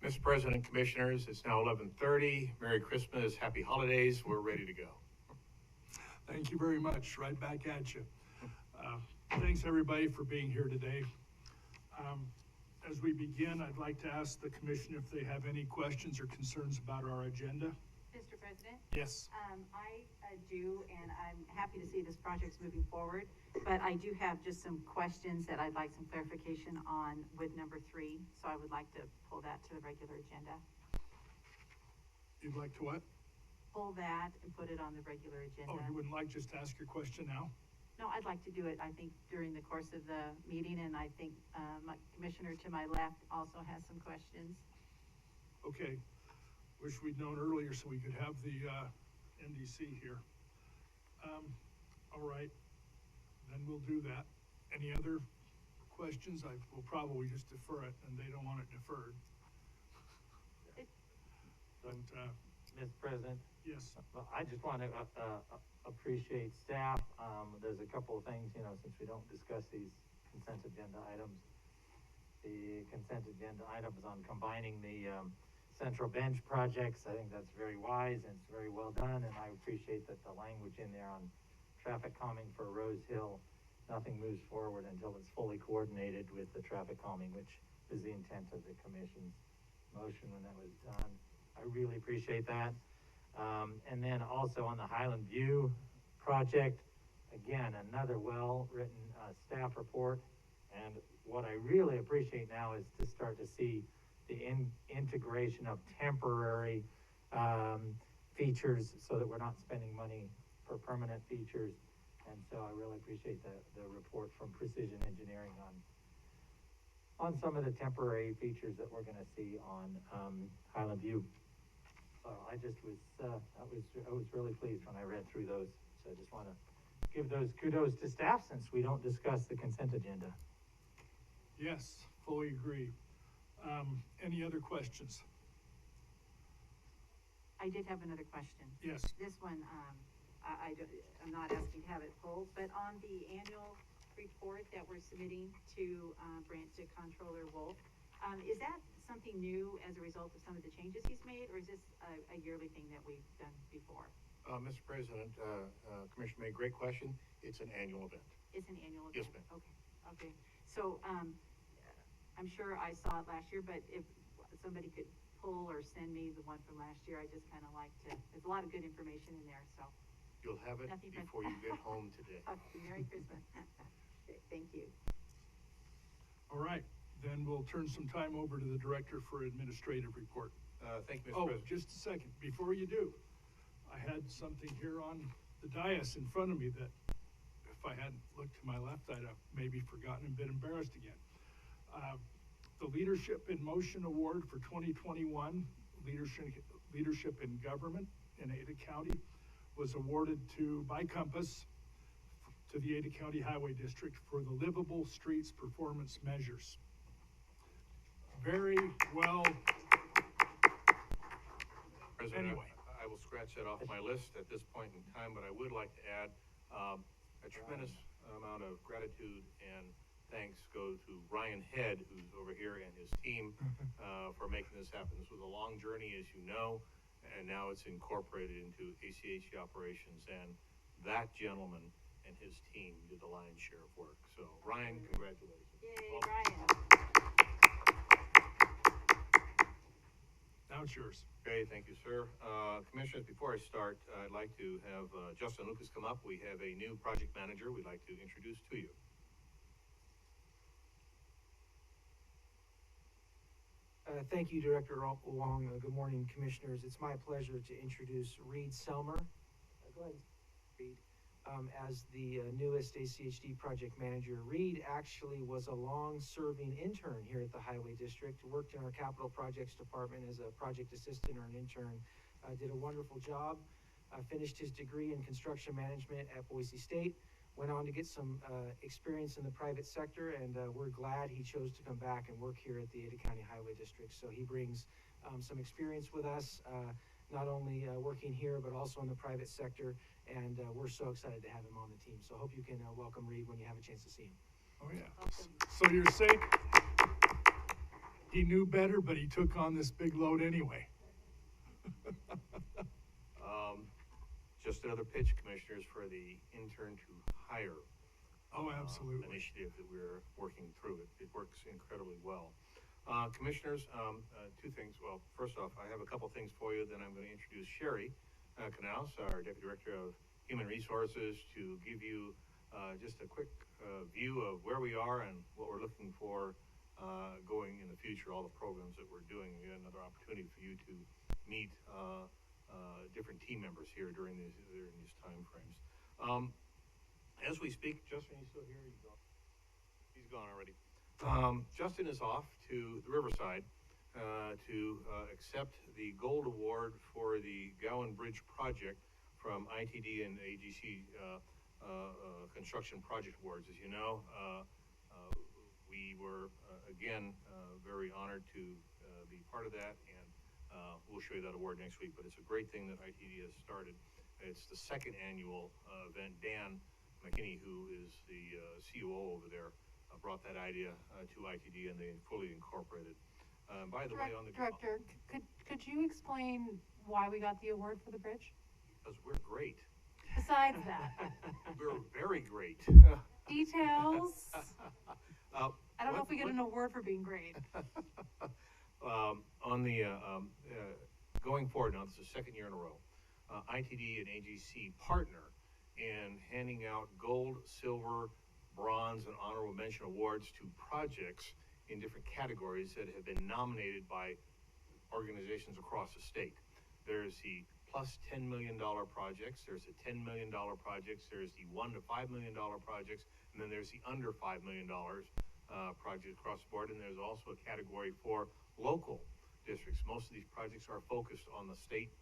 Mr. President, Commissioners, it's now 11:30. Merry Christmas, Happy Holidays. We're ready to go. Thank you very much. Right back at you. Thanks everybody for being here today. As we begin, I'd like to ask the Commission if they have any questions or concerns about our agenda. Mr. President? Yes. I do, and I'm happy to see this project's moving forward, but I do have just some questions that I'd like some clarification on with number 3, so I would like to pull that to the regular agenda. You'd like to what? Pull that and put it on the regular agenda. Oh, you wouldn't like just to ask your question now? No, I'd like to do it, I think, during the course of the meeting, and I think my commissioner to my left also has some questions. Okay. Wish we'd known earlier so we could have the NDC here. All right, then we'll do that. Any other questions? I will probably just defer it, and they don't want it deferred. But, Mr. President? Yes. Well, I just want to appreciate staff. There's a couple of things, since we don't discuss these consent agenda items. The consent agenda items on combining the central bench projects, I think that's very wise and it's very well done, and I appreciate that the language in there on traffic calming for Rose Hill, nothing moves forward until it's fully coordinated with the traffic calming, which is the intent of the commission's motion when that was done. I really appreciate that. And then also on the Highland View project, again, another well-written staff report. And what I really appreciate now is to start to see the integration of temporary features so that we're not spending money for permanent features. And so I really appreciate the report from Precision Engineering on some of the temporary features that we're going to see on Highland View. So I just was, I was really pleased when I read through those. So I just want to give those kudos to staff since we don't discuss the consent agenda. Yes, fully agree. Any other questions? I did have another question. Yes. This one, I'm not asking to have it pulled, but on the annual report that we're submitting to Comptroller Wolf, is that something new as a result of some of the changes he's made, or is this a yearly thing that we've done before? Mr. President, Commissioner May, great question. It's an annual event. It's an annual event? Yes, ma'am. Okay. So, I'm sure I saw it last year, but if somebody could pull or send me the one from last year, I just kind of like to, there's a lot of good information in there, so. You'll have it before you get home today. Okay, Merry Christmas. Thank you. All right, then we'll turn some time over to the Director for Administrative Report. Thank you, Mr. President. Just a second. Before you do, I had something here on the dais in front of me that if I hadn't looked to my left, I'd have maybe forgotten and been embarrassed again. The Leadership in Motion Award for 2021, Leadership in Government in Ada County, was awarded by Compass to the Ada County Highway District for the Livable Streets Performance Measures. Very well. President, Anyway. I will scratch that off my list at this point in time, but I would like to add a tremendous amount of gratitude and thanks go to Ryan Head, who's over here, and his team for making this happen. This was a long journey, as you know, and now it's incorporated into ACHE operations, and that gentleman and his team did the lion's share of work. So, Ryan, congratulations. Yay, Ryan. Now it's yours. Okay, thank you, sir. Commissioners, before I start, I'd like to have Justin Lucas come up. We have a new project manager we'd like to introduce to you. Thank you, Director Wong. Good morning, Commissioners. It's my pleasure to introduce Reed Selmer. Go ahead, Reed. As the newest ACHD project manager. Reed actually was a long-serving intern here at the Highway District, worked in our capital projects department as a project assistant or an intern, did a wonderful job, finished his degree in construction management at Boise State, went on to get some experience in the private sector, and we're glad he chose to come back and work here at the Ada County Highway District. So he brings some experience with us, not only working here, but also in the private sector. And we're so excited to have him on the team. So I hope you can welcome Reed when you have a chance to see him. Oh, yeah. So you're saying he knew better, but he took on this big load anyway. Just another pitch, commissioners, for the intern to hire Oh, absolutely. initiative that we're working through. It works incredibly well. Commissioners, two things. Well, first off, I have a couple things for you. Then I'm going to introduce Sherry Knaus, our Deputy Director of Human Resources, to give you just a quick view of where we are and what we're looking for going in the future, all the programs that we're doing. Again, another opportunity for you to meet different team members here during these time frames. As we speak, Justin, you still here? He's gone already. Justin is off to the Riverside to accept the Gold Award for the Gowan Bridge project from ITD and AGC Construction Project Awards. As you know, we were again very honored to be part of that, and we'll show you that award next week. But it's a great thing that ITD has started. It's the second annual event. Dan McKinney, who is the COO over there, brought that idea to ITD, and they fully incorporated. By the way, on the Director, could you explain why we got the award for the bridge? because we're great. Besides that, We're very great. details. I don't know if we get what- an award for being great. On the going forward now, this is the second year in a row. ITD and AGC partner in handing out gold, silver, bronze, and honorable mention awards to projects in different categories that have been nominated by organizations across the state. There's the plus $10 million projects, there's the $10 million projects, there's the $1 to $5 million projects, and then there's the under $5 million projects across the board, and there's also a category for local districts. Most of these projects are focused on the state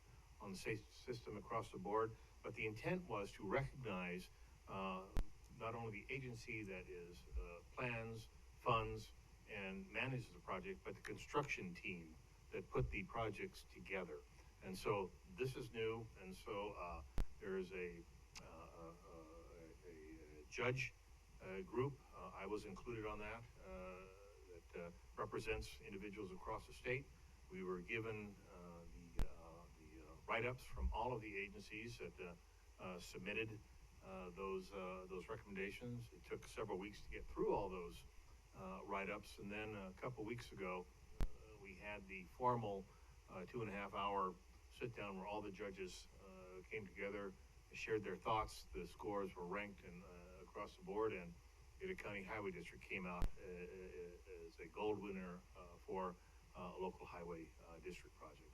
system across the board, but the intent was to recognize not only the agency that is plans, funds, and manages the project, but the construction team that put the projects together. And so this is new, and so there is a judge group. I was included on that that represents individuals across the state. We were given the write-ups from all of the agencies that submitted those recommendations. It took several weeks to get through all those write-ups, and then a couple weeks ago we had the formal 2.5-hour sit-down where all the judges came together, shared their thoughts. The scores were ranked and across the board, and Ada County Highway District came out as a gold winner for a local highway district project.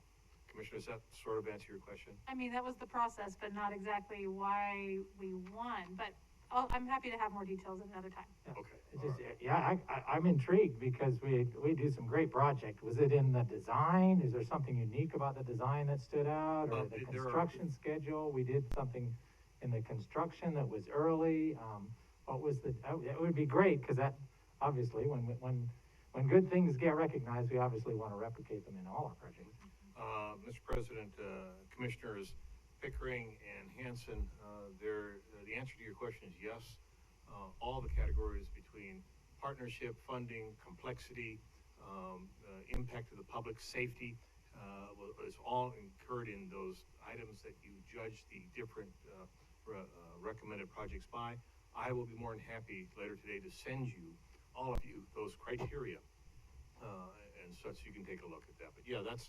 Commissioner, does that sort of answer your question? I mean, that was the process, but not exactly why we won. But I'm happy to have more details at another time. Okay. It's just, yeah, I'm intrigued because we do some great project. Was it in the design? Is there something unique about the design that stood out, or the construction schedule? We did something in the construction that was early. What was the? It would be great because that obviously when good things get recognized, we obviously want to replicate them in all our projects. Mr. President, Commissioners Pickering and Hanson, the answer to your question is yes. All the categories between partnership, funding, complexity, impact to the public, safety, was all incurred in those items that you judge the different recommended projects by. I will be more than happy later today to send you, all of you, those criteria and such, so you can take a look at that. But yeah, that's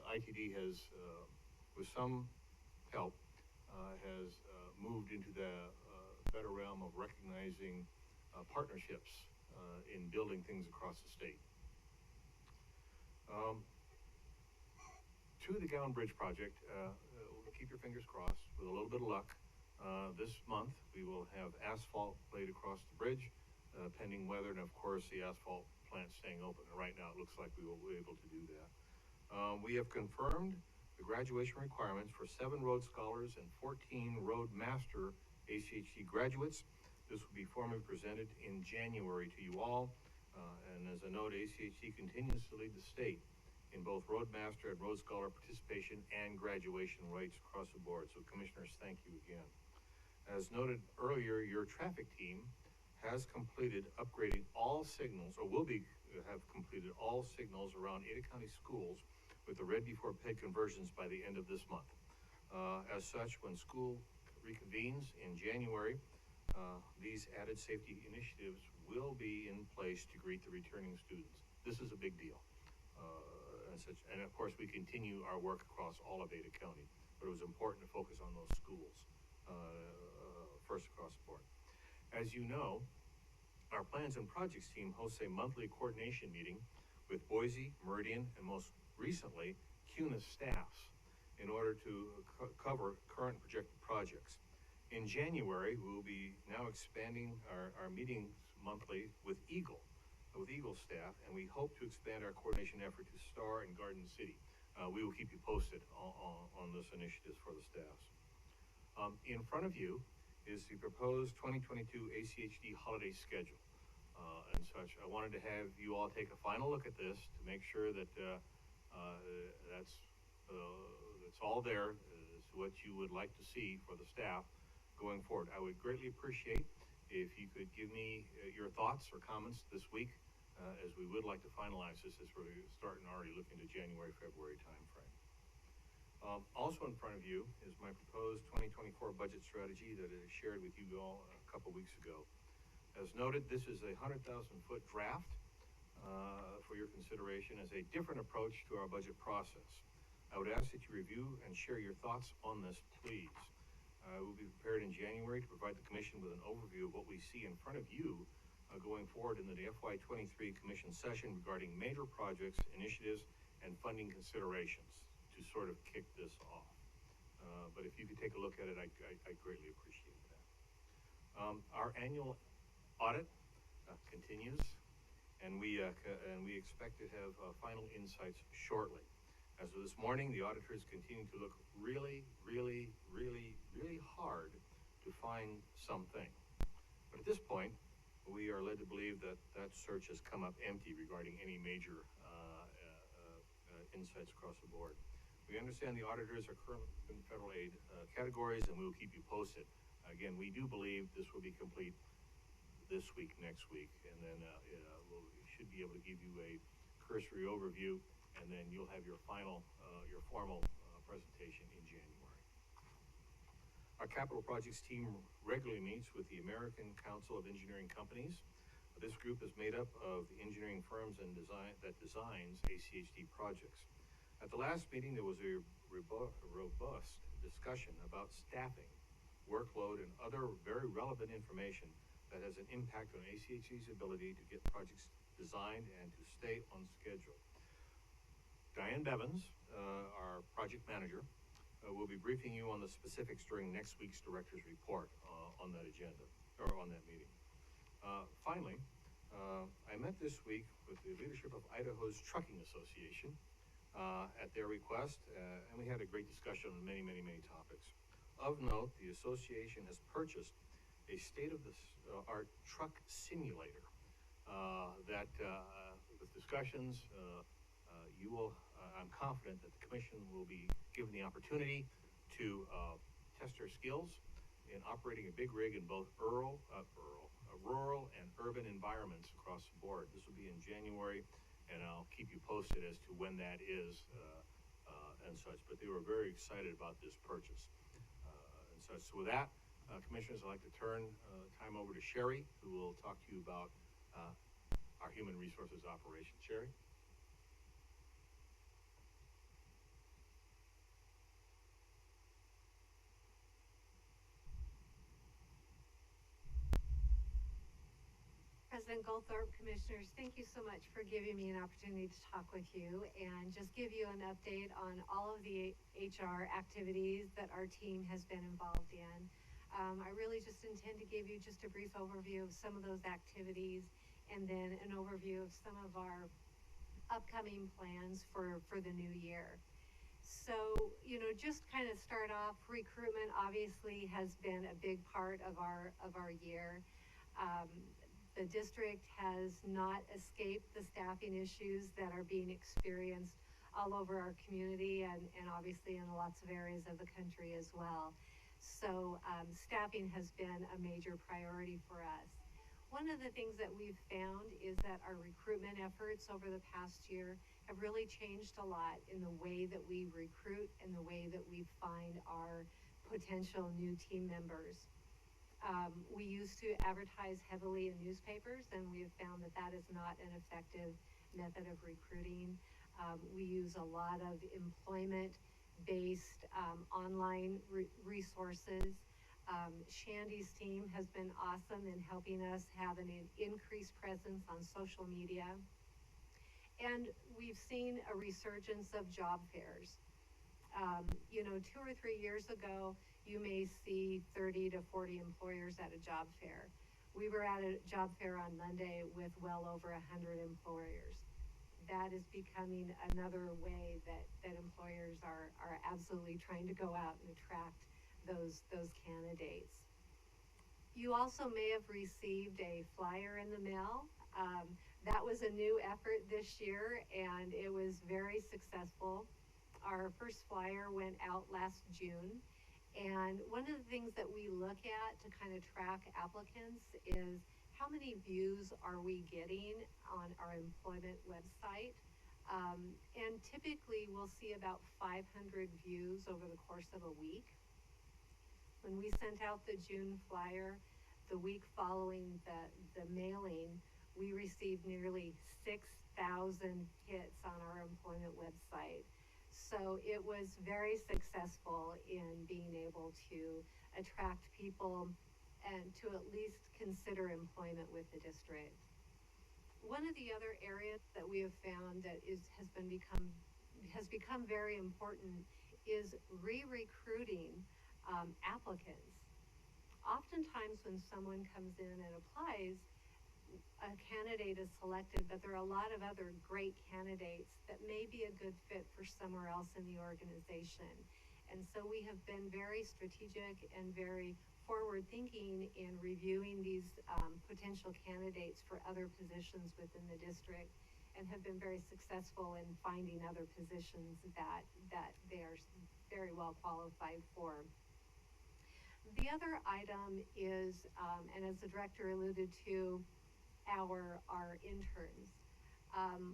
ITD has, with some help, has moved into the better realm of recognizing partnerships in building things across the state. To the Gowan Bridge project, keep your fingers crossed. With a little bit of luck, this month we will have asphalt laid across the bridge, pending weather, and of course the asphalt plant staying open. And right now it looks like we will be able to do that. We have confirmed the graduation requirements for 7 Road Scholars and 14 Road Master ACHD graduates. This will be formally presented in January to you all. And as a note, ACHD continues to lead the state in both Roadmaster and Road Scholar participation and graduation rates across the board. So Commissioners, thank you again. As noted earlier, your traffic team has completed upgrading all signals, or will have completed all signals around Ada County schools with the red before ped conversions by the end of this month. As such, when school reconvenes in January, these added safety initiatives will be in place to greet the returning students. This is a big deal. And of course, we continue our work across all of Ada County, but it was important to focus on those schools first across the board. As you know, our plans and projects team hosts a monthly coordination meeting with Boise, Meridian, and most recently, CUNA staffs in order to cover current projected projects. In January, we will be now expanding our meetings monthly with Eagle staff, and we hope to expand our coordination effort to Star and Garden City. We will keep you posted on this initiatives for the staffs. In front of you is the proposed 2022 ACHD holiday schedule and such. I wanted to have you all take a final look at this to make sure that it's all there, is what you would like to see for the staff going forward. I would greatly appreciate if you could give me your thoughts or comments this week, as we would like to finalize this as we're starting already looking to January, February timeframe. Also in front of you is my proposed 2024 budget strategy that I shared with you all a couple weeks ago. As noted, this is a 100,000-foot draft for your consideration as a different approach to our budget process. I would ask that you review and share your thoughts on this, please. I will be prepared in January to provide the Commission with an overview of what we see in front of you going forward in the FY23 Commission session regarding major projects, initiatives, and funding considerations to sort of kick this off. But if you could take a look at it, I greatly appreciate that. Our annual audit continues, and we expect to have final insights shortly. As of this morning, the auditors continue to look really hard to find something. But at this point, we are led to believe that that search has come up empty regarding any major insights across the board. We understand the auditors are currently in federal aid categories, and we will keep you posted. Again, we do believe this will be complete this week, next week, and then we should be able to give you a cursory overview, and then you'll have your final, your formal presentation in January. Our capital projects team regularly meets with the American Council of Engineering Companies. This group is made up of the engineering firms and that designs ACHD projects. At the last meeting, there was a robust discussion about staffing, workload, and other very relevant information that has an impact on ACHD's ability to get projects designed and to stay on schedule. Diane Bevins, our project manager, will be briefing you on the specifics during next week's director's report on that agenda, or on that meeting. Finally, I met this week with the leadership of Idaho's Trucking Association at their request, and we had a great discussion on many topics. Of note, the association has purchased a state-of-the-art truck simulator that, with discussions, I'm confident that the Commission will be given the opportunity to test their skills in operating a big rig in both rural and urban environments across the board. This will be in January, and I'll keep you posted as to when that is and such. But they were very excited about this purchase and such. So with that, Commissioners, I'd like to turn time over to Sherry, who will talk to you about our human resources operation. Sherry? President Goldthorpe, Commissioners, thank you so much for giving me an opportunity to talk with you and just give you an update on all of the HR activities that our team has been involved in. I really just intend to give you just a brief overview of some of those activities and then an overview of some of our upcoming plans for the new year. So, just kind of start off, recruitment obviously has been a big part of our year. The district has not escaped the staffing issues that are being experienced all over our community and obviously in lots of areas of the country as well. So staffing has been a major priority for us. One of the things that we've found is that our recruitment efforts over the past year have really changed a lot in the way that we recruit and the way that we find our potential new team members. We used to advertise heavily in newspapers, and we have found that that is not an effective method of recruiting. We use a lot of employment-based online resources. Shandy's team has been awesome in helping us have an increased presence on social media. And we've seen a resurgence of job fairs. 2 or 3 years ago, you may see 30 to 40 employers at a job fair. We were at a job fair on Monday with well over 100 employers. That is becoming another way that employers are absolutely trying to go out and attract those candidates. You also may have received a flyer in the mail. That was a new effort this year, and it was very successful. Our first flyer went out last June, and one of the things that we look at to kind of track applicants is how many views are we getting on our employment website. And typically we'll see about 500 views over the course of a week. When we sent out the June flyer, the week following the mailing, we received nearly 6,000 hits on our employment website. So it was very successful in being able to attract people and to at least consider employment with the district. One of the other areas that we have found that has become very important is re-recruiting applicants. Oftentimes when someone comes in and applies, a candidate is selected, but there are a lot of other great candidates that may be a good fit for somewhere else in the organization. And so we have been very strategic and very forward-thinking in reviewing these potential candidates for other positions within the district, and have been very successful in finding other positions that they are very well qualified for. The other item is, and as the director alluded to, our interns.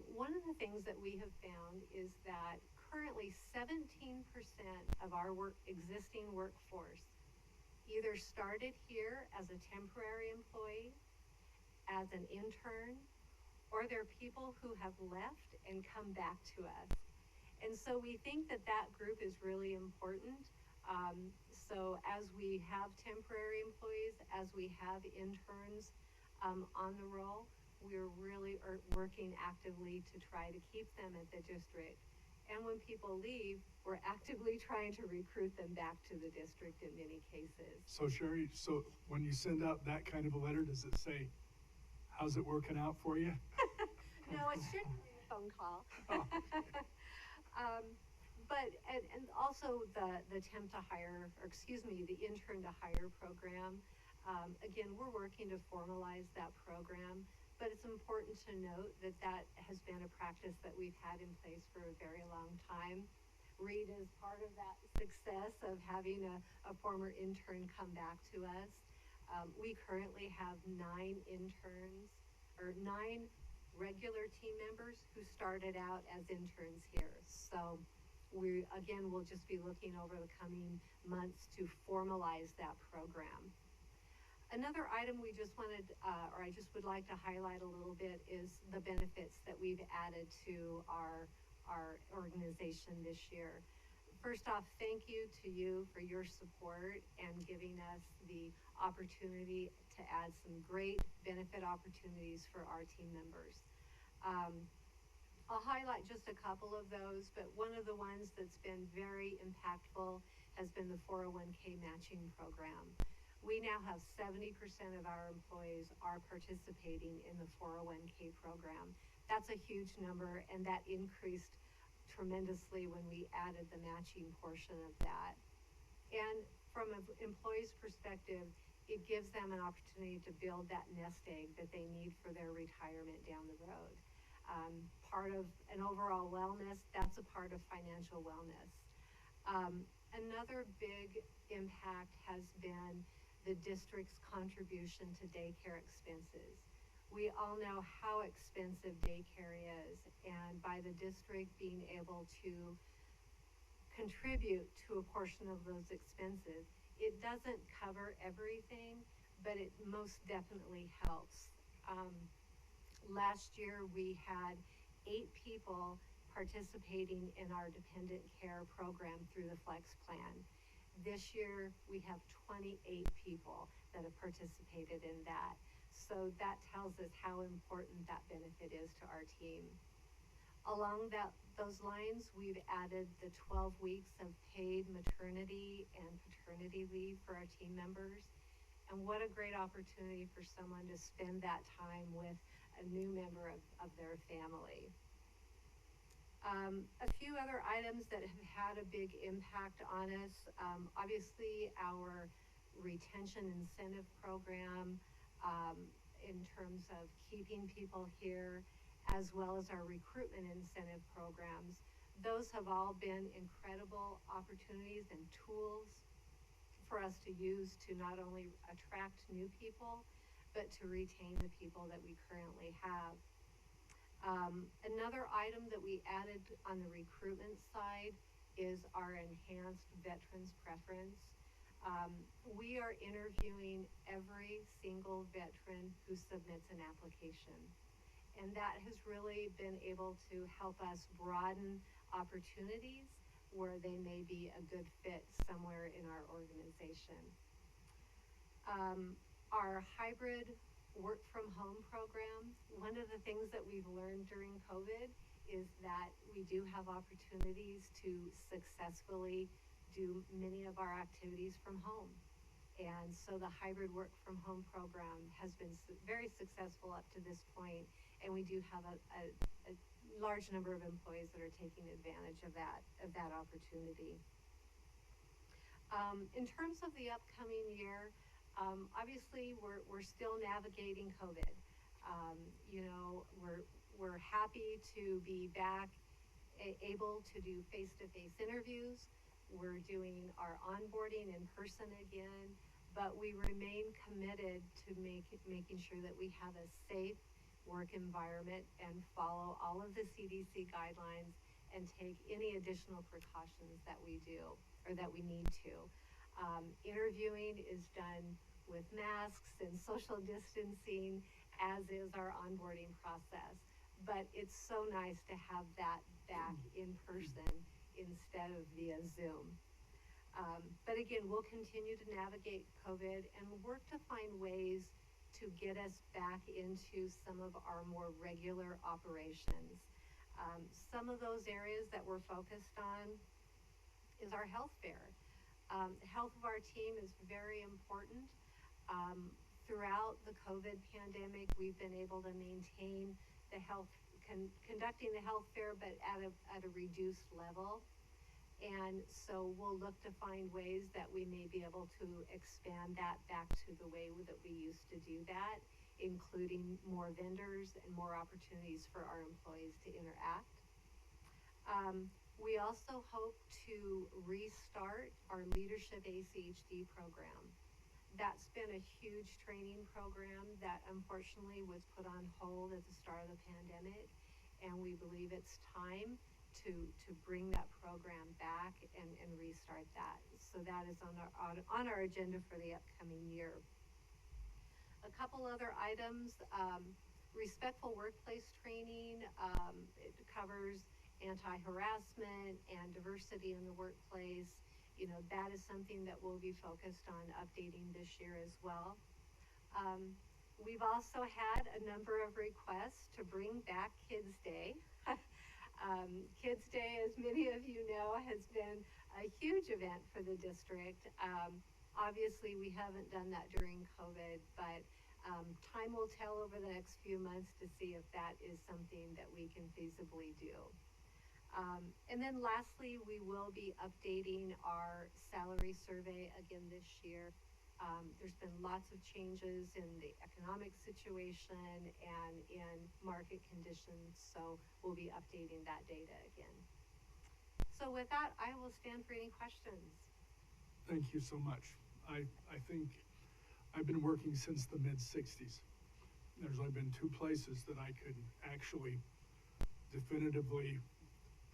One of the things that we have found is that currently 17% of our existing workforce either started here as a temporary employee, as an intern, or they're people who have left and come back to us. And so we think that that group is really important. So as we have temporary employees, as we have interns on the roll, we're really working actively to try to keep them at the district. And when people leave, we're actively trying to recruit them back to the district in many cases. So Sherry, so when you send out that kind of a letter, does it say, how's it working out for you? No, it's generally a phone call. Oh. But also the temp to hire, or excuse me, the intern to hire program. Again, we're working to formalize that program, but it's important to note that that has been a practice that we've had in place for a very long time. Reed is part of that success of having a former intern come back to us. We currently have 9 interns, or 9 regular team members who started out as interns here. So we, again, will just be looking over the coming months to formalize that program. Another item we just wanted, or I just would like to highlight a little bit, is the benefits that we've added to our organization this year. First off, thank you to you for your support and giving us the opportunity to add some great benefit opportunities for our team members. I'll highlight just a couple of those, but one of the ones that's been very impactful has been the 401k matching program. We now have 70% of our employees are participating in the 401k program. That's a huge number, and that increased tremendously when we added the matching portion of that. And from an employee's perspective, it gives them an opportunity to build that nest egg that they need for their retirement down the road. Part of an overall wellness, that's a part of financial wellness. Another big impact has been the district's contribution to daycare expenses. We all know how expensive daycare is, and by the district being able to contribute to a portion of those expenses, it doesn't cover everything, but it most definitely helps. Last year we had 8 people participating in our dependent care program through the Flex Plan. This year we have 28 people that have participated in that. So that tells us how important that benefit is to our team. Along those lines, we've added the 12 weeks of paid maternity and paternity leave for our team members. And what a great opportunity for someone to spend that time with a new member of their family. A few other items that have had a big impact on us, obviously our retention incentive program, in terms of keeping people here, as well as our recruitment incentive programs. Those have all been incredible opportunities and tools for us to use to not only attract new people, but to retain the people that we currently have. Another item that we added on the recruitment side is our enhanced veterans preference. We are interviewing every single veteran who submits an application. And that has really been able to help us broaden opportunities where they may be a good fit somewhere in our organization. Our hybrid work from home program, one of the things that we've learned during COVID is that we do have opportunities to successfully do many of our activities from home. And so the hybrid work from home program has been very successful up to this point, and we do have a large number of employees that are taking advantage of that opportunity. In terms of the upcoming year, obviously we're still navigating COVID. We're happy to be back, able to do face-to-face interviews. We're doing our onboarding in person again, but we remain committed to making sure that we have a safe work environment and follow all of the CDC guidelines and take any additional precautions that we do or that we need to. Interviewing is done with masks and social distancing, as is our onboarding process. But it's so nice to have that back in person instead of via Zoom. But again, we'll continue to navigate COVID and work to find ways to get us back into some of our more regular operations. Some of those areas that we're focused on is our health fair. The health of our team is very important. Throughout the COVID pandemic, we've been able to maintain the conducting the health fair, but at a reduced level. And so we'll look to find ways that we may be able to expand that back to the way that we used to do that, including more vendors and more opportunities for our employees to interact. We also hope to restart our Leadership ACHD program. That's been a huge training program that unfortunately was put on hold at the start of the pandemic, and we believe it's time to bring that program back and restart that. So that is on our agenda for the upcoming year. A couple other items, respectful workplace training. It covers anti-harassment and diversity in the workplace. That is something that we'll be focused on updating this year as well. We've also had a number of requests to bring back Kids Day. Kids Day, as many of you know, has been a huge event for the district. Obviously, we haven't done that during COVID, but time will tell over the next few months to see if that is something that we can feasibly do. And then lastly, we will be updating our salary survey again this year. There's been lots of changes in the economic situation and in market conditions, so we'll be updating that data again. So with that, I will stand for any questions. Thank you so much. I think I've been working since the mid-60s. There's only been two places that I could actually definitively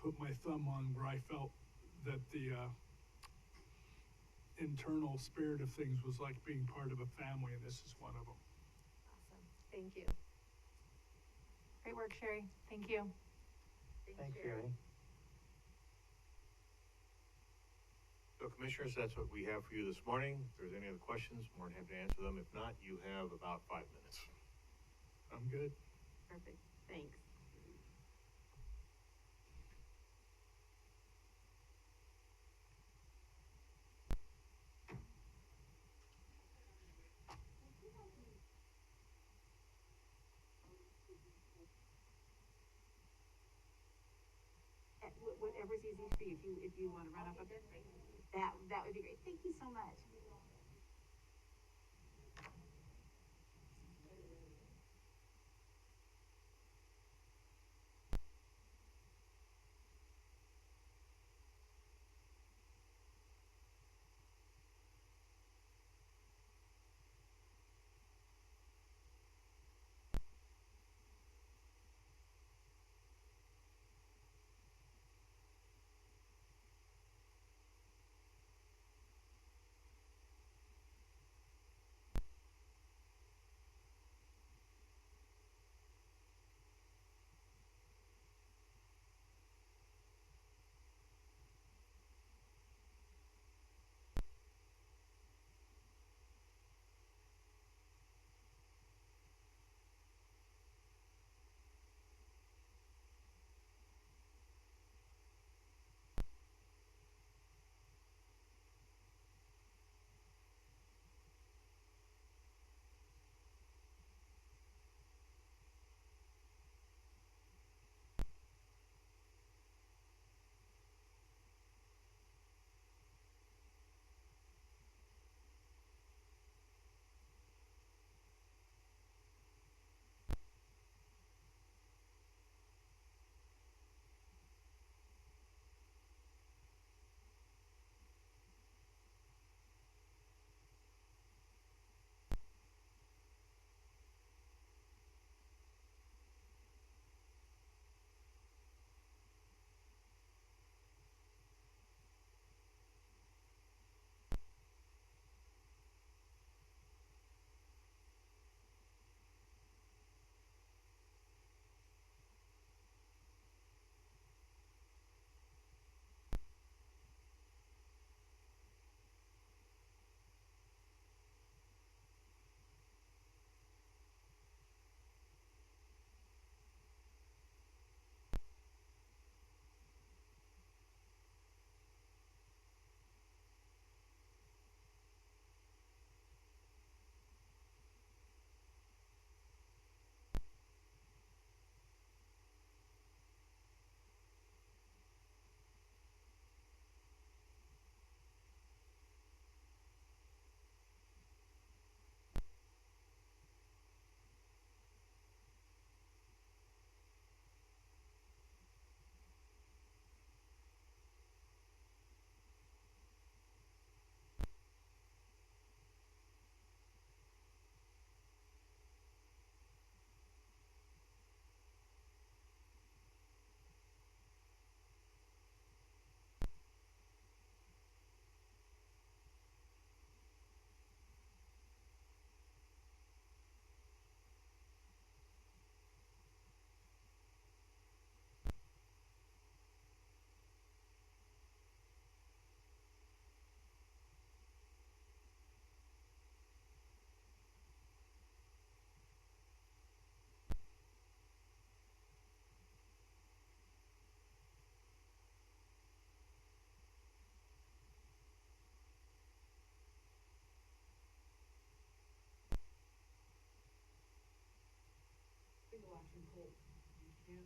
put my thumb on where I felt that the internal spirit of things was like being part of a family, and this is one of them. Awesome, thank you. Great work, Sherry. Thank you. Thanks, Sherry. So Commissioners, that's what we have for you this morning. If there's any other questions, more than happy to answer them. If not, you have about 5 minutes. I'm good. Perfect, thanks. Whatever's easiest for you, if you wanna run up a bit, that would be great. Thank you so much.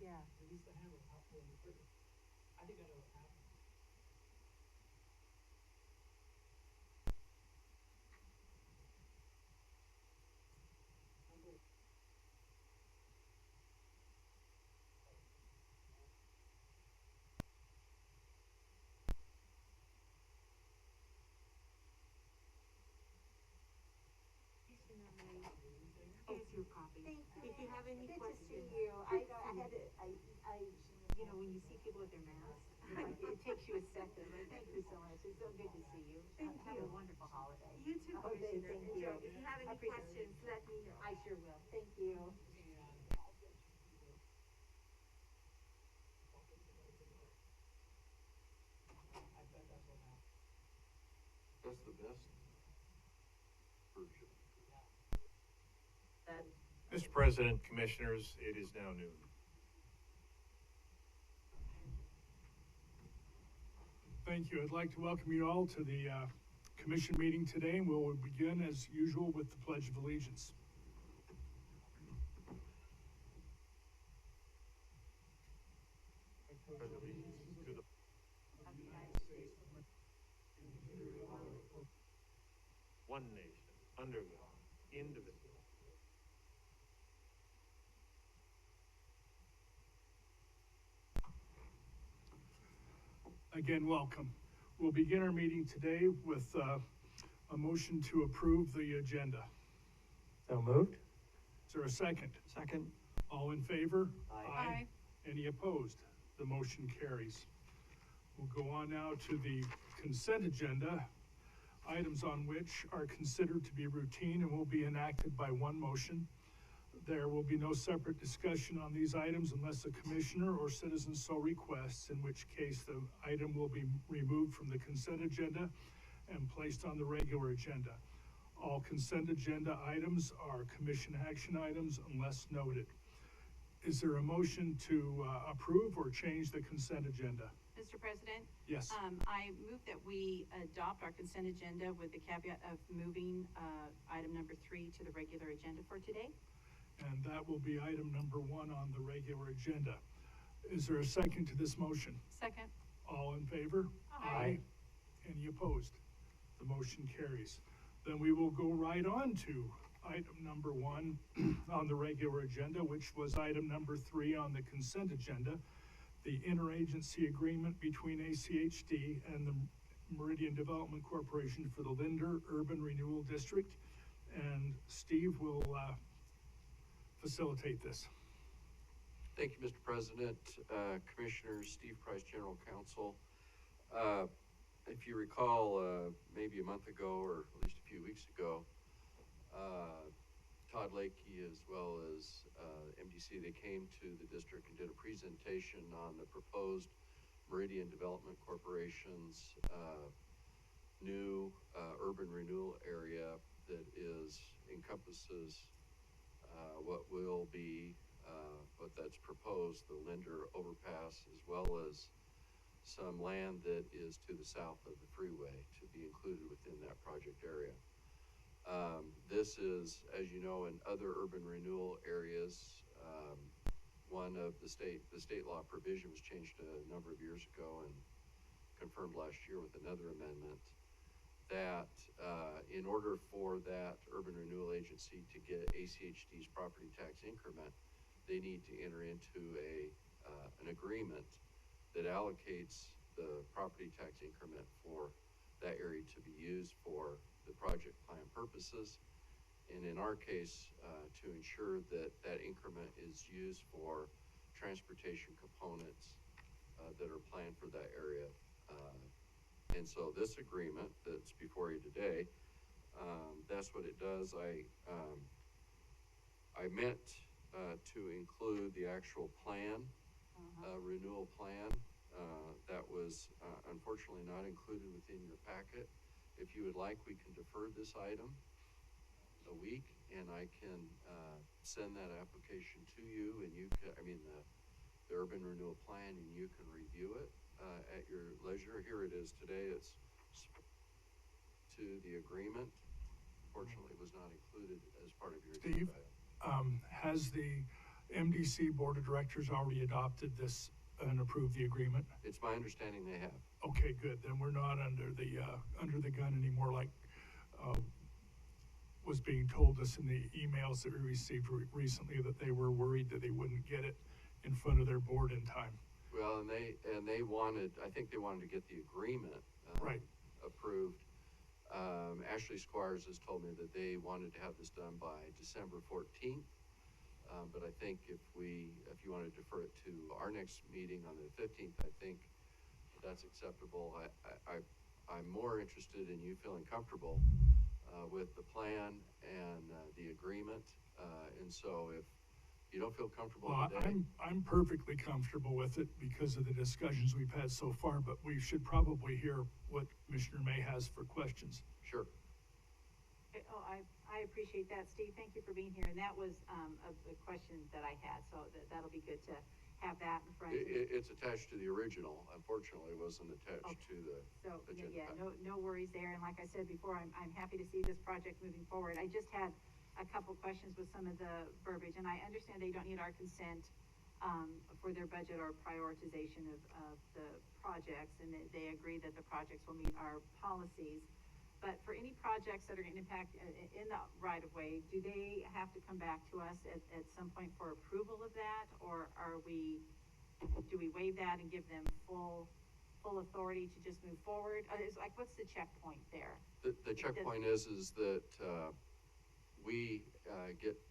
Yeah. Release the hammer, not pulling the trigger. I think I know what happened. If you have any Good to questions. see you. I had to, You know, when you see people with their masks, it takes you a second, but thank you so much. It's so good to see you. Thank Have a you. wonderful holiday. You too, Okay, Commissioner. thank you. Enjoy. If you have any Appreciate it. questions, let me know. I sure will. Thank you. That's the best version. That Mr. President, Commissioners, it is now noon. Thank you. I'd like to welcome you all to the commission meeting today, and we'll begin as usual with the Pledge of Allegiance. Allegiance to the one nation, under God, indivisible. Again, welcome. We'll begin our meeting today with a motion to approve the agenda. So moved? Is there a second? Second. All in favor? Aye. Any opposed? The motion carries. We'll go on now to the consent agenda, items on which are considered to be routine and will be enacted by one motion. There will be no separate discussion on these items unless a commissioner or citizen so requests, in which case the item will be removed from the consent agenda and placed on the regular agenda. All consent agenda items are commission action items unless noted. Is there a motion to approve or change the consent agenda? Mr. President? Yes. I move that we adopt our consent agenda with the caveat of moving, item number 3 to the regular agenda for today. And that will be item number 1 on the regular agenda. Is there a second to this motion? Second. All in favor? Aye. Any opposed? The motion carries. Then we will go right on to item number 1 on the regular agenda, which was item number 3 on the consent agenda, the interagency agreement between ACHD and the Meridian Development Corporation for the Linder Urban Renewal District. And Steve will facilitate this. Thank you, Mr. President, Commissioners, Steve Price, General Counsel. If you recall, maybe a month ago, or at least a few weeks ago, Todd Lakey as well as MDC, they came to the district and did a presentation on the proposed Meridian Development Corporation's new urban renewal area that encompasses what will be what that's proposed, the Linder overpass, as well as some land that is to the south of the freeway to be included within that project area. This is, as you know, in other urban renewal areas, one of the state law provision was changed a number of years ago and confirmed last year with another amendment that in order for that urban renewal agency to get ACHD's property tax increment, they need to enter into an agreement that allocates the property tax increment for that area to be used for the project plan purposes, and in our case, to ensure that that increment is used for transportation components that are planned for that area. And so this agreement that's before you today, that's what it does. I meant to include the actual plan, renewal plan. That was unfortunately not included within your packet. If you would like, we can defer this item a week, and I can send that application to you, and you can, the urban renewal plan, and you can review it at your leisure. Here it is today. It's to the agreement. Fortunately, it was not included as part of your Steve, agenda. has the MDC Board of Directors already adopted this and approved the agreement? It's my understanding they have. Okay, good. Then we're not under the gun anymore, like was being told us in the emails that we received recently, that they were worried that they wouldn't get it in front of their board in time. Well, and they wanted, I think they wanted to get the agreement Right. approved. Ashley Squires has told me that they wanted to have this done by December 14th. But I think if you want to defer it to our next meeting on the 15th, I think that's acceptable. I'm more interested in you feeling comfortable with the plan and the agreement. And so if you don't feel comfortable Well, today. I'm perfectly comfortable with it because of the discussions we've had so far, but we should probably hear what Commissioner May has for questions. Sure. Oh, I appreciate that, Steve. Thank you for being here. And that was, a question that I had, so that'll be good to have that in front of you. It's attached to the original. Unfortunately, it wasn't attached Okay. to the So, agenda yeah, pack. no worries there, and like I said before, I'm happy to see this project moving forward. I just had a couple questions with some of the verbiage, and I understand they don't need our consent, for their budget or prioritization of the projects, and they agree that the projects will meet our policies. But for any projects that are gonna impact in the right-of-way, do they have to come back to us at some point for approval of that? Or do we waive that and give them full authority to just move forward? It's like, what's the checkpoint there? The checkpoint is that,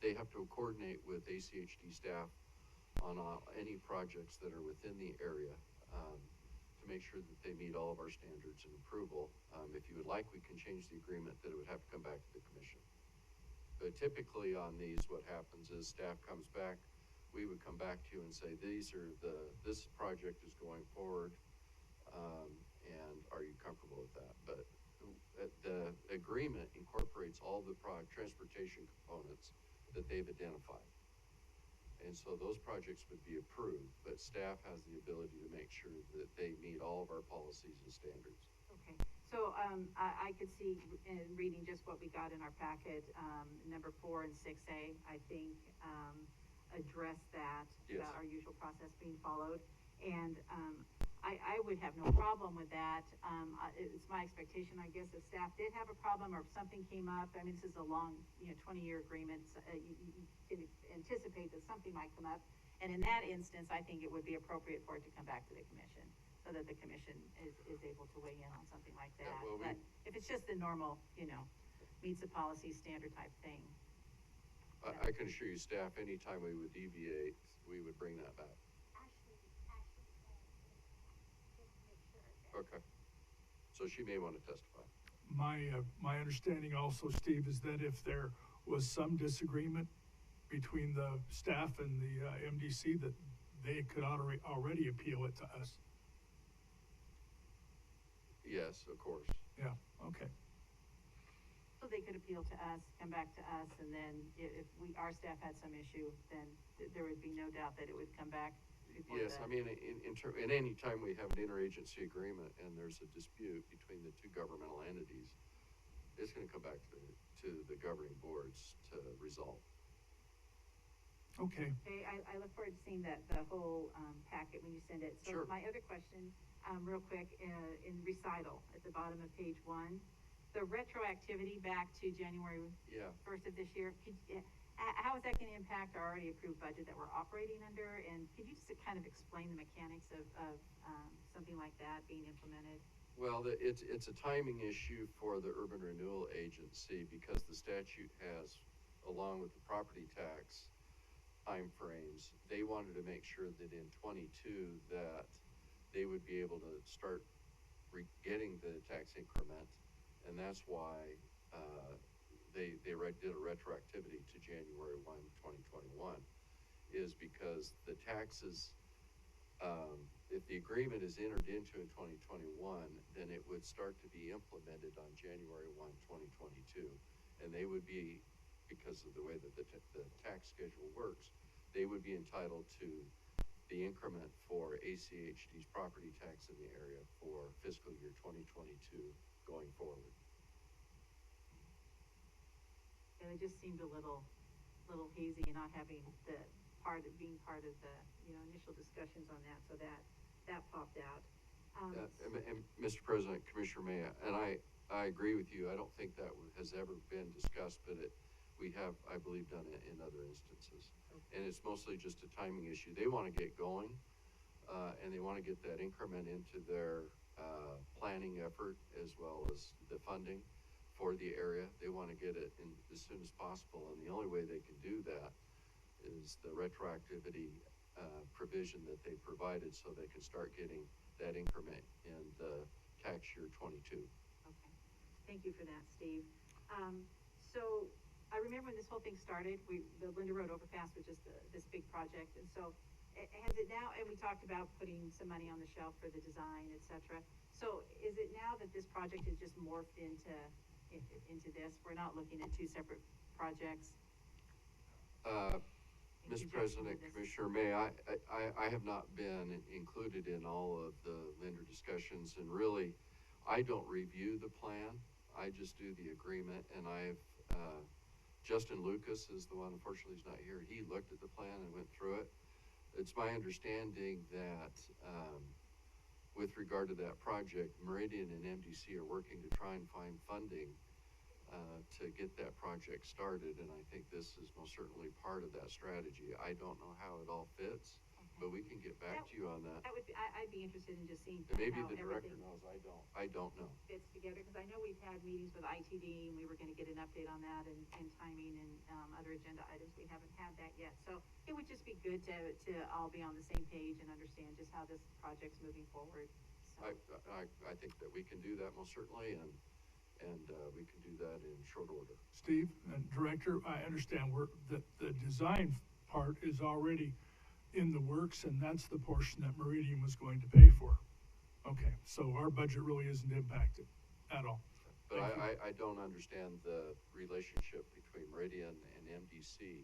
they have to coordinate with ACHD staff on any projects that are within the area, to make sure that they meet all of our standards and approval. If you would like, we can change the agreement that it would have to come back to the commission. But typically on these, what happens is staff comes back, we would come back to you and say, this project is going forward, and are you comfortable with that? But the agreement incorporates all the transportation components that they've identified. And so those projects would be approved, but staff has the ability to make sure that they meet all of our policies and standards. Okay, so, I could see in reading just what we got in our packet, number 4 and 6A, I think, address that. Yes. About our usual process being followed. And, I would have no problem with that. It's my expectation, I guess, if staff did have a problem or if something came up, I mean, this is a long, 20-year agreement, you can anticipate that something might come up. And in that instance, I think it would be appropriate for it to come back to the commission, so that the commission is able to weigh in on something like that. Yeah, well, But if it's just the normal, meets the policy standard type thing. I can assure you, staff, anytime we would deviate, we would bring that back. Okay. So she may want to testify. My understanding also, Steve, is that if there was some disagreement between the staff and the MDC, that they could already appeal it to us. Yes, of course. Yeah, okay. So they could appeal to us, come back to us, and then if our staff had some issue, then there would be no doubt that it would come back before Yes, I mean, in any time we have an interagency agreement and there's a dispute between the two governmental entities, it's gonna come back to the governing boards to resolve. Okay. Okay, I look forward to seeing the whole, packet when you send it. Sure. So my other question, real quick, in recital, at the bottom of page 1, the retroactivity back to January Yeah. 1st of this year, how is that gonna impact our already approved budget that we're operating under? And could you just kind of explain the mechanics of something like that being implemented? Well, it's a timing issue for the Urban Renewal Agency because the statute has, along with the property tax timeframes, they wanted to make sure that in 22 that they would be able to start getting the tax increment, and that's why they did a retroactivity to January 1, 2021, is because the taxes, if the agreement is entered into in 2021, then it would start to be implemented on January 1, 2022. And they would be, because of the way that the tax schedule works, they would be entitled to the increment for ACHD's property tax in the area for fiscal year 2022 going forward. And it just seemed a little hazy, and not having being part of the, initial discussions on that, so that popped out. And Mr. President, Commissioner May, and I agree with you. I don't think that has ever been discussed, but we have, I believe, done it in other instances. Okay. And it's mostly just a timing issue. They want to get going, and they want to get that increment into their planning effort as well as the funding for the area. They want to get it in as soon as possible, and the only way they can do that is the retroactivity, provision that they provided so they can start getting that increment in the tax year 22. Okay, thank you for that, Steve. So I remember when this whole thing started, the Linda Road overpass was just this big project, and so has it now, and we talked about putting some money on the shelf for the design, et cetera. So is it now that this project has just morphed into this? We're not looking at two separate projects? in Mr. conjunction President, with this? Commissioner May, I have not been included in all of the lender discussions, and really, I don't review the plan. I just do the agreement, and Justin Lucas is the one, unfortunately he's not here. He looked at the plan and went through it. It's my understanding that, with regard to that project, Meridian and MDC are working to try and find funding to get that project started, and I think this is most certainly part of that strategy. I don't know how it all fits, but we can get back to you on that. That would be, I'd be interested in just seeing And maybe how the director everything knows, I don't know. fits together, because I know we've had meetings with ITD, and we were gonna get an update on that, and timing, and, other agenda items, we haven't had that yet, so it would just be good to all be on the same page and understand just how this project's moving forward, so. I think that we can do that most certainly, and we can do that in short order. Steve, Director, I understand the design part is already in the works, and that's the portion that Meridian was going to pay for. Okay, so our budget really isn't impacted at all. But Thank you. I don't understand the relationship between Meridian and MDC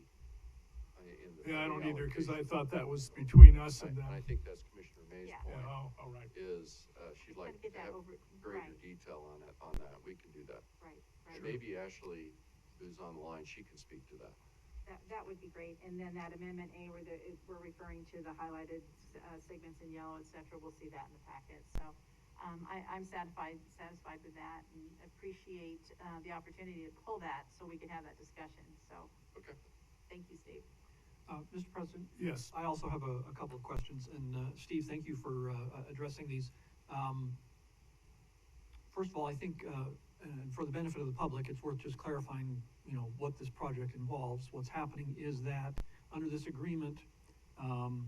in the. Yeah, I don't funding either, because I allocation. thought that was between us and them. I think that's Commissioner May's Yeah. point. Yeah, oh, all right. Is, she'd like Gotta get to that have over- greater right. detail on that. We can do that. Right, And right. maybe Ashley, who's on the line, she can speak to that. That would be great, and then that amendment A, where we're referring to the highlighted, segments in yellow, et cetera, we'll see that in the packet, so. I'm satisfied with that, and appreciate, the opportunity to pull that, so we can have that discussion, so, Okay. thank you, Steve. Mr. President? Yes. I also have a couple of questions, and, Steve, thank you for, addressing these. First of all, I think, and for the benefit of the public, it's worth just clarifying, what this project involves. What's happening is that, under this agreement, the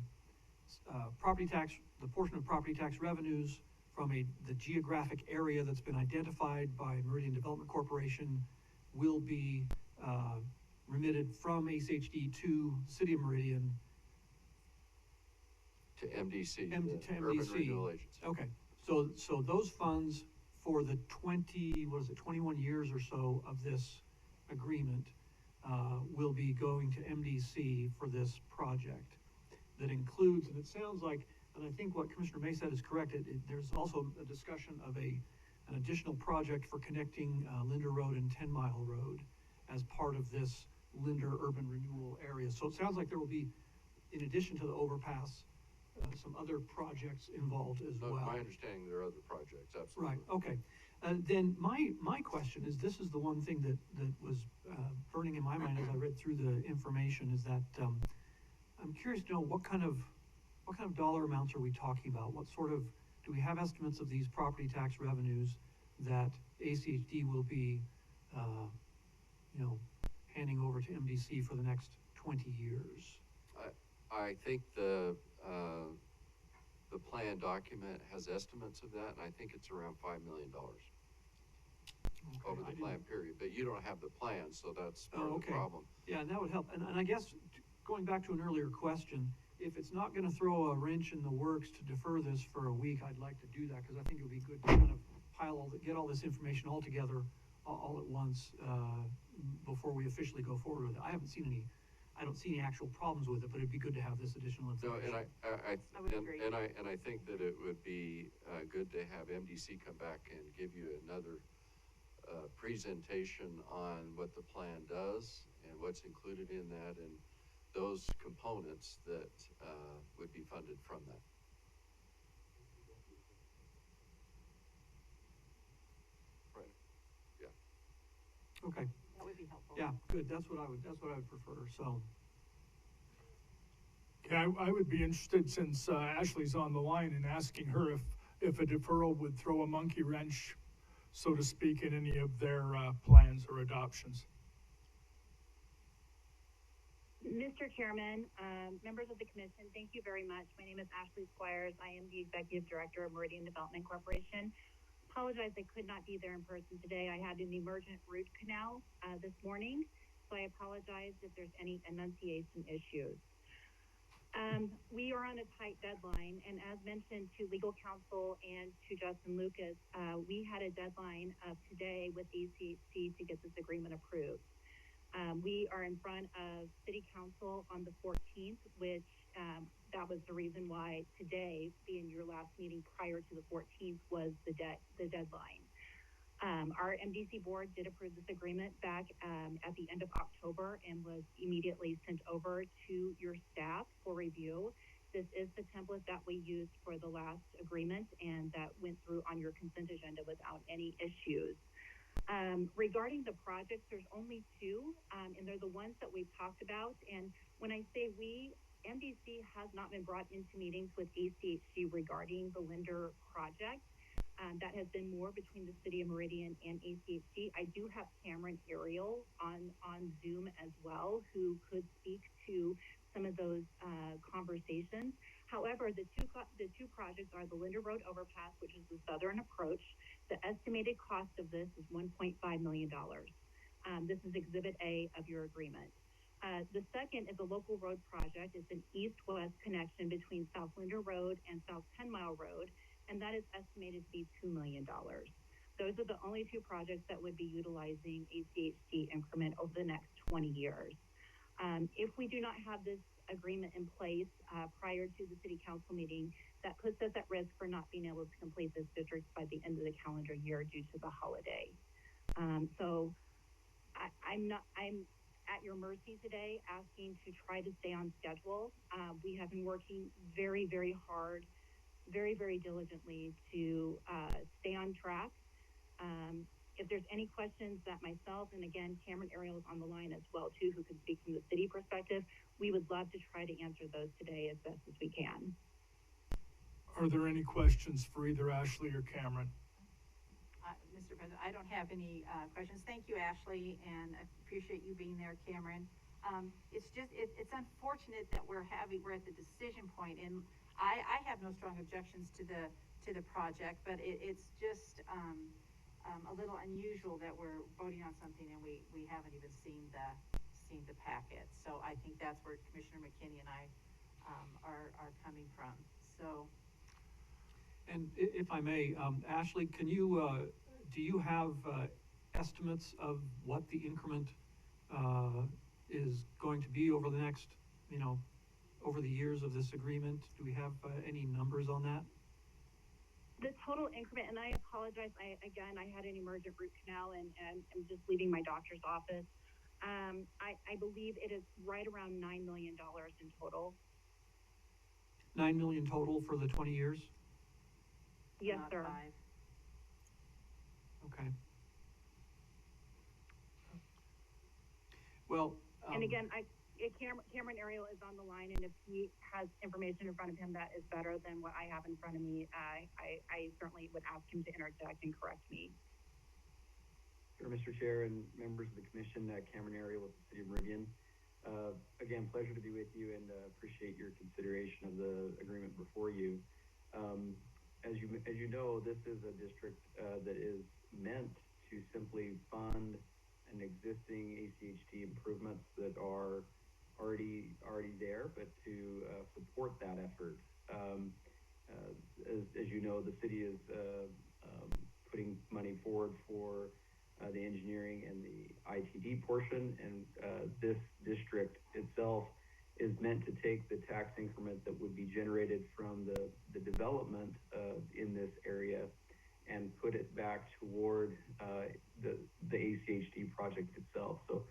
portion of property tax revenues from the geographic area that's been identified by Meridian Development Corporation will be, remitted from ACHD to the City of Meridian. To MDC, To the Urban MDC. Renewal Agency. Okay, so those funds for the 21 years or so of this agreement, will be going to MDC for this project. That includes, and it sounds like, and I think what Commissioner May said is correct, there's also a discussion of an additional project for connecting, Linder Road and 10 Mile Road as part of this Linder urban renewal area. So it sounds like there will be, in addition to the overpass, some other projects involved as No, well. my understanding, there are other projects, absolutely. Right, okay. Then my question is, this is the one thing that was, burning in my mind as I read through the information, is that, I'm curious to know what kind of dollar amounts are we talking about? What sort of, do we have estimates of these property tax revenues that ACHD will be, handing over to MDC for the next 20 years? I think the plan document has estimates of that, and I think it's around $5 million over the plan period, but you don't have the plan, so that's part of the Okay. problem. Yeah, and that would help. And I guess, going back to an earlier question, if it's not gonna throw a wrench in the works to defer this for a week, I'd like to do that, because I think it would be good to kind of get all this information all together all at once, before we officially go forward with it. I don't see any actual problems with it, but it'd be good to have this additional No, information. and I would agree. I think that it would be, good to have MDC come back and give you another, presentation on what the plan does and what's included in that, and those components that, would be funded from that. Right, yeah. Okay, That would be helpful. yeah, good. That's what I would prefer, so. Yeah, I would be interested, since Ashley's on the line, in asking her if a deferral would throw a monkey wrench, so to speak, in any of their plans or adoptions. Mr. Chairman, members of the commission, thank you very much. My name is Ashley Squires. I am the Executive Director of Meridian Development Corporation. Apologize I could not be there in person today. I had an emergent root canal this morning, so I apologize if there's any enunciation issues. We are on a tight deadline, and as mentioned to legal counsel and to Justin Lucas, we had a deadline of today with ACHC to get this agreement approved. We are in front of City Council on the 14th, which that was the reason why today, being your last meeting prior to the 14th, was the deadline. Our MDC board did approve this agreement back at the end of October and was immediately sent over to your staff for review. This is the template that we used for the last agreement and that went through on your consent agenda without any issues. Regarding the projects, there's only two, and they're the ones that we've talked about. And when I say we, MDC has not been brought into meetings with ACHC regarding the Linder project. That has been more between the City of Meridian and ACHC. I do have Cameron Ariel on Zoom as well, who could speak to some of those conversations. However, the two projects are the Linder Road Overpass, which is the southern approach. The estimated cost of this is $1.5 million. This is Exhibit A of your agreement. The second is a local road project. It's an east-west connection between South Linder Road and South 10 Mile Road, and that is estimated to be $2 million. Those are the only two projects that would be utilizing ACHC increment over the next 20 years. If we do not have this agreement in place prior to the City Council meeting, that puts us at risk for not being able to complete this district by the end of the calendar year due to the holiday. So I'm at your mercy today, asking to try to stay on schedule. We have been working very, very hard, very, very diligently to stay on track. If there's any questions that myself, and again, Cameron Ariel is on the line as well too, who can speak from the city perspective, we would love to try to answer those today as best as we can. Are there any questions for either Ashley or Cameron? Mr. President, I don't have any questions. Thank you, Ashley, and I appreciate you being there, Cameron. It's unfortunate that we're at the decision point, and I have no strong objections to the project, but it's just a little unusual that we're voting on something and we haven't even seen the packet. So I think that's where Commissioner McKinney and I are coming from. So. And if I may, Ashley, can you do you have estimates of what the increment is going to be over the next, over the years of this agreement? Do we have any numbers on that? The total increment, and I apologize, I had an emergent root canal and I'm just leaving my doctor's office. I believe it is right around $9 million in total. 9 million total for the 20 years? Yes, sir. 5. Okay. Well, and again, Cameron Ariel is on the line, and if he has information in front of him that is better than what I have in front of me, I certainly would ask him to interject and correct me. Sure, Mr. Chair and members of the commission, Cameron Ariel with the City of Meridian. Again, pleasure to be with you and appreciate your consideration of the agreement before you. As you know, this is a district that is meant to simply fund an existing ACHD improvements that are already there, but to support that effort. As you know, the city is putting money forward for the engineering and the ITD portion, and this district itself is meant to take the tax increment that would be generated from the development in this area and put it back toward the ACHD project itself. So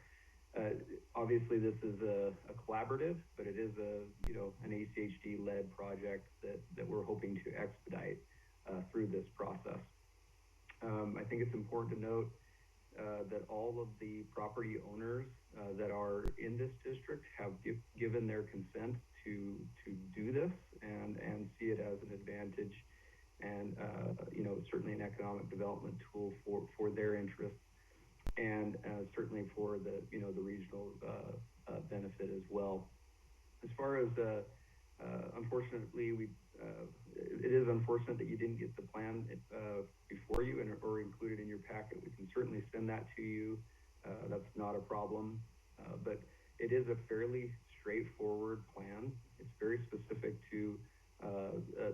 obviously this is a collaborative, but it is an ACHD led project that we're hoping to expedite through this process. I think it's important to note that all of the property owners that are in this district have given their consent to do this and see it as an advantage and certainly an economic development tool for their interests and certainly for the regional benefit benefit as well. As far as, unfortunately, it is unfortunate that you didn't get the plan, before you or included in your packet. We can certainly send that to you. That's not a problem. But it is a fairly straightforward plan. It's very specific to,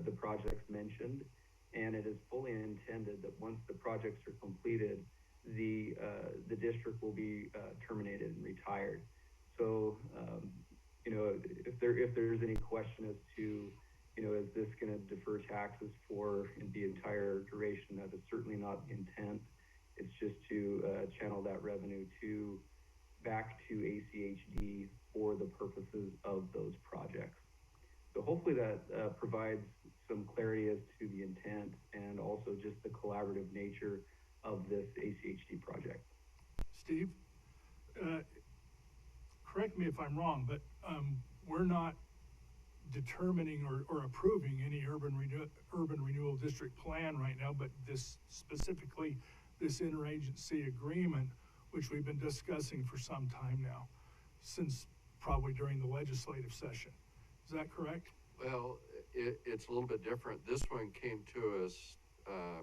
the projects mentioned. And it is fully intended that once the projects are completed, the district will be, terminated and retired. So, if there's any question as to, is this gonna defer taxes for the entire duration, that is certainly not the intent. It's just to, channel that revenue back to ACHD for the purposes of those projects. So hopefully that, provides some clarity as to the intent and also just the collaborative nature of this ACHD project. Steve, correct me if I'm wrong, but we're not determining or approving any urban renewal district plan right now, but specifically this interagency agreement, which we've been discussing for some time now, since probably during the legislative session. Is that correct? Well, it's a little bit different. This one came to us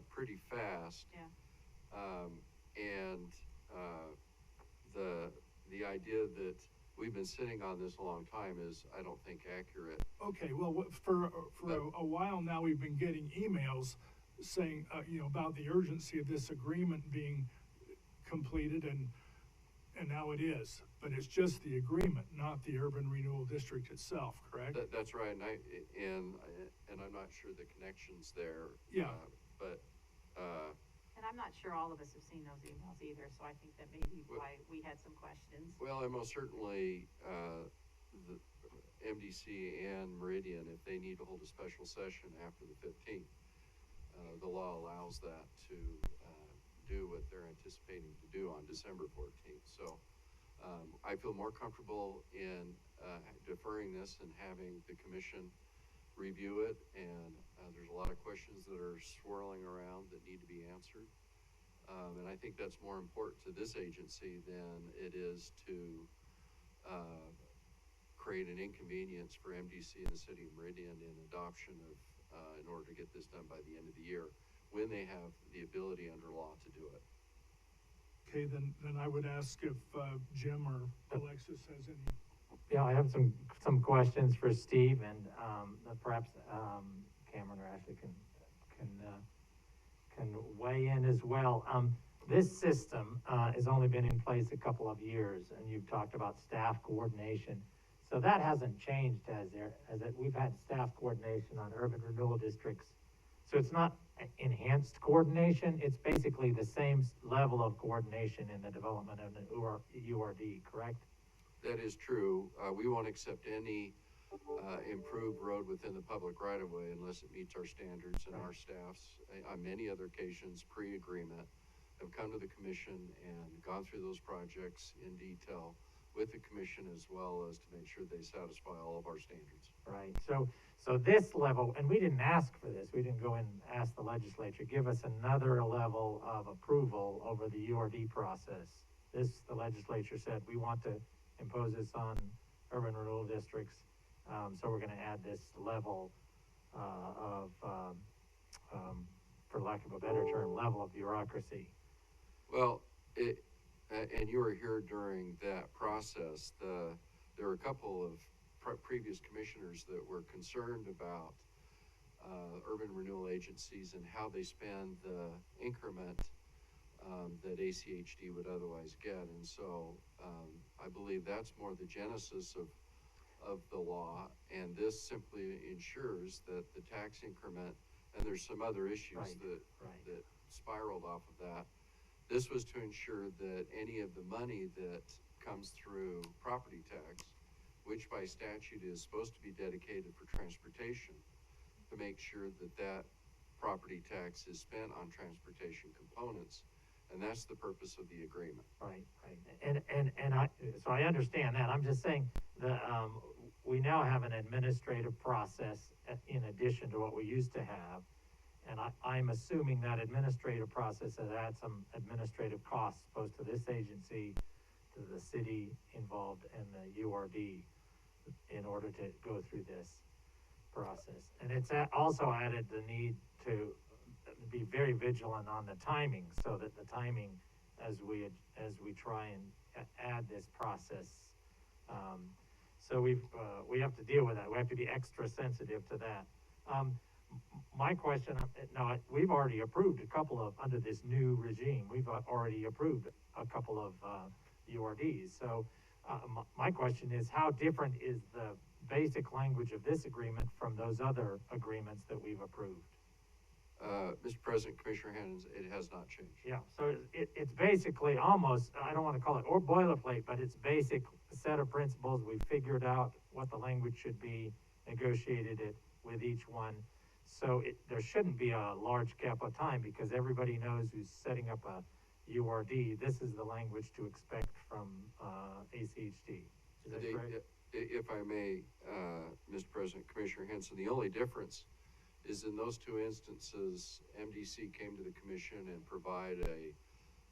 pretty fast. Yeah. And the idea that we've been sitting on this a long time is, I don't think, accurate. Okay, well, for a while now, we've been getting emails saying, about the urgency of this agreement being completed, and now it is. But it's just the agreement, not the urban renewal district itself, correct? That's right, and I'm not sure the connection's there. Yeah. And I'm not sure all of us have seen those emails either, so I think that may be why we had some questions. Well, and most certainly, the MDC and Meridian, if they need to hold a special session after the 15th, the law allows that to do what they're anticipating to do on December 14th. So I feel more comfortable in deferring this and having the commission review it, and there's a lot of questions that are swirling around that need to be answered. And I think that's more important to this agency than it is to create an inconvenience for MDC and the city of Meridian in adoption of, in order to get this done by the end of the year, when they have the ability under law to do it. Okay, then I would ask if Jim or Alexis has any. Yeah, I have some questions for Steve, and perhaps Cameron or Ashley can weigh in as well. This system has only been in place a couple of years, and you've talked about staff coordination. So that hasn't changed, has it? We've had staff coordination on urban renewal districts. So it's not enhanced coordination, it's basically the same level of coordination in the development of an URD, correct? That is true. We won't accept any improved road within the public right-of-way unless it meets our standards, and our staffs, on many other occasions, pre-agreement, have come to the commission and gone through those projects in detail with the commission, as well as to make sure they satisfy all of our standards. Right, so this level, and we didn't ask for this, we didn't go and ask the legislature, give us another level of approval over the URD process. The legislature said, we want to impose this on urban renewal districts, so we're gonna add this level for lack of a better term, level of bureaucracy. Well, and you were here during that process. There were a couple of previous commissioners that were concerned about urban renewal agencies and how they spend the increment that ACHD would otherwise get. And so I believe that's more the genesis of the law, and this simply ensures that the tax increment, and there's some other issues that spiraled off of that. This was to ensure that any of the money that comes through property tax, which by statute is supposed to be dedicated for transportation, to make sure that that property tax is spent on transportation components. And that's the purpose of the agreement. Right. So I understand that. I'm just saying we now have an administrative process in addition to what we used to have. And I'm assuming that administrative process has had some administrative costs, opposed to this agency the city involved and the URD in order to go through this process. And it's also added the need to be very vigilant on the timing, so that the timing as we try and add this process. So we have to deal with that. We have to be extra sensitive to that. My question, now, we've already approved a couple of, under this new regime, we've already approved a couple of URDs. So my question is, how different is the basic language of this agreement from those other agreements that we've approved? Mr. President, Commissioner Hans, it has not changed. Yeah, so it's basically almost, I don't want to call it or boilerplate, but it's basic set of principles. We figured out what the language should be, negotiated it with each one. So there shouldn't be a large gap of time, because everybody knows who's setting up a URD. This is the language to expect from ACHD. Is that correct? If I may, Mr. President, Commissioner Henson, the only difference is in those two instances, MDC came to the commission and provide a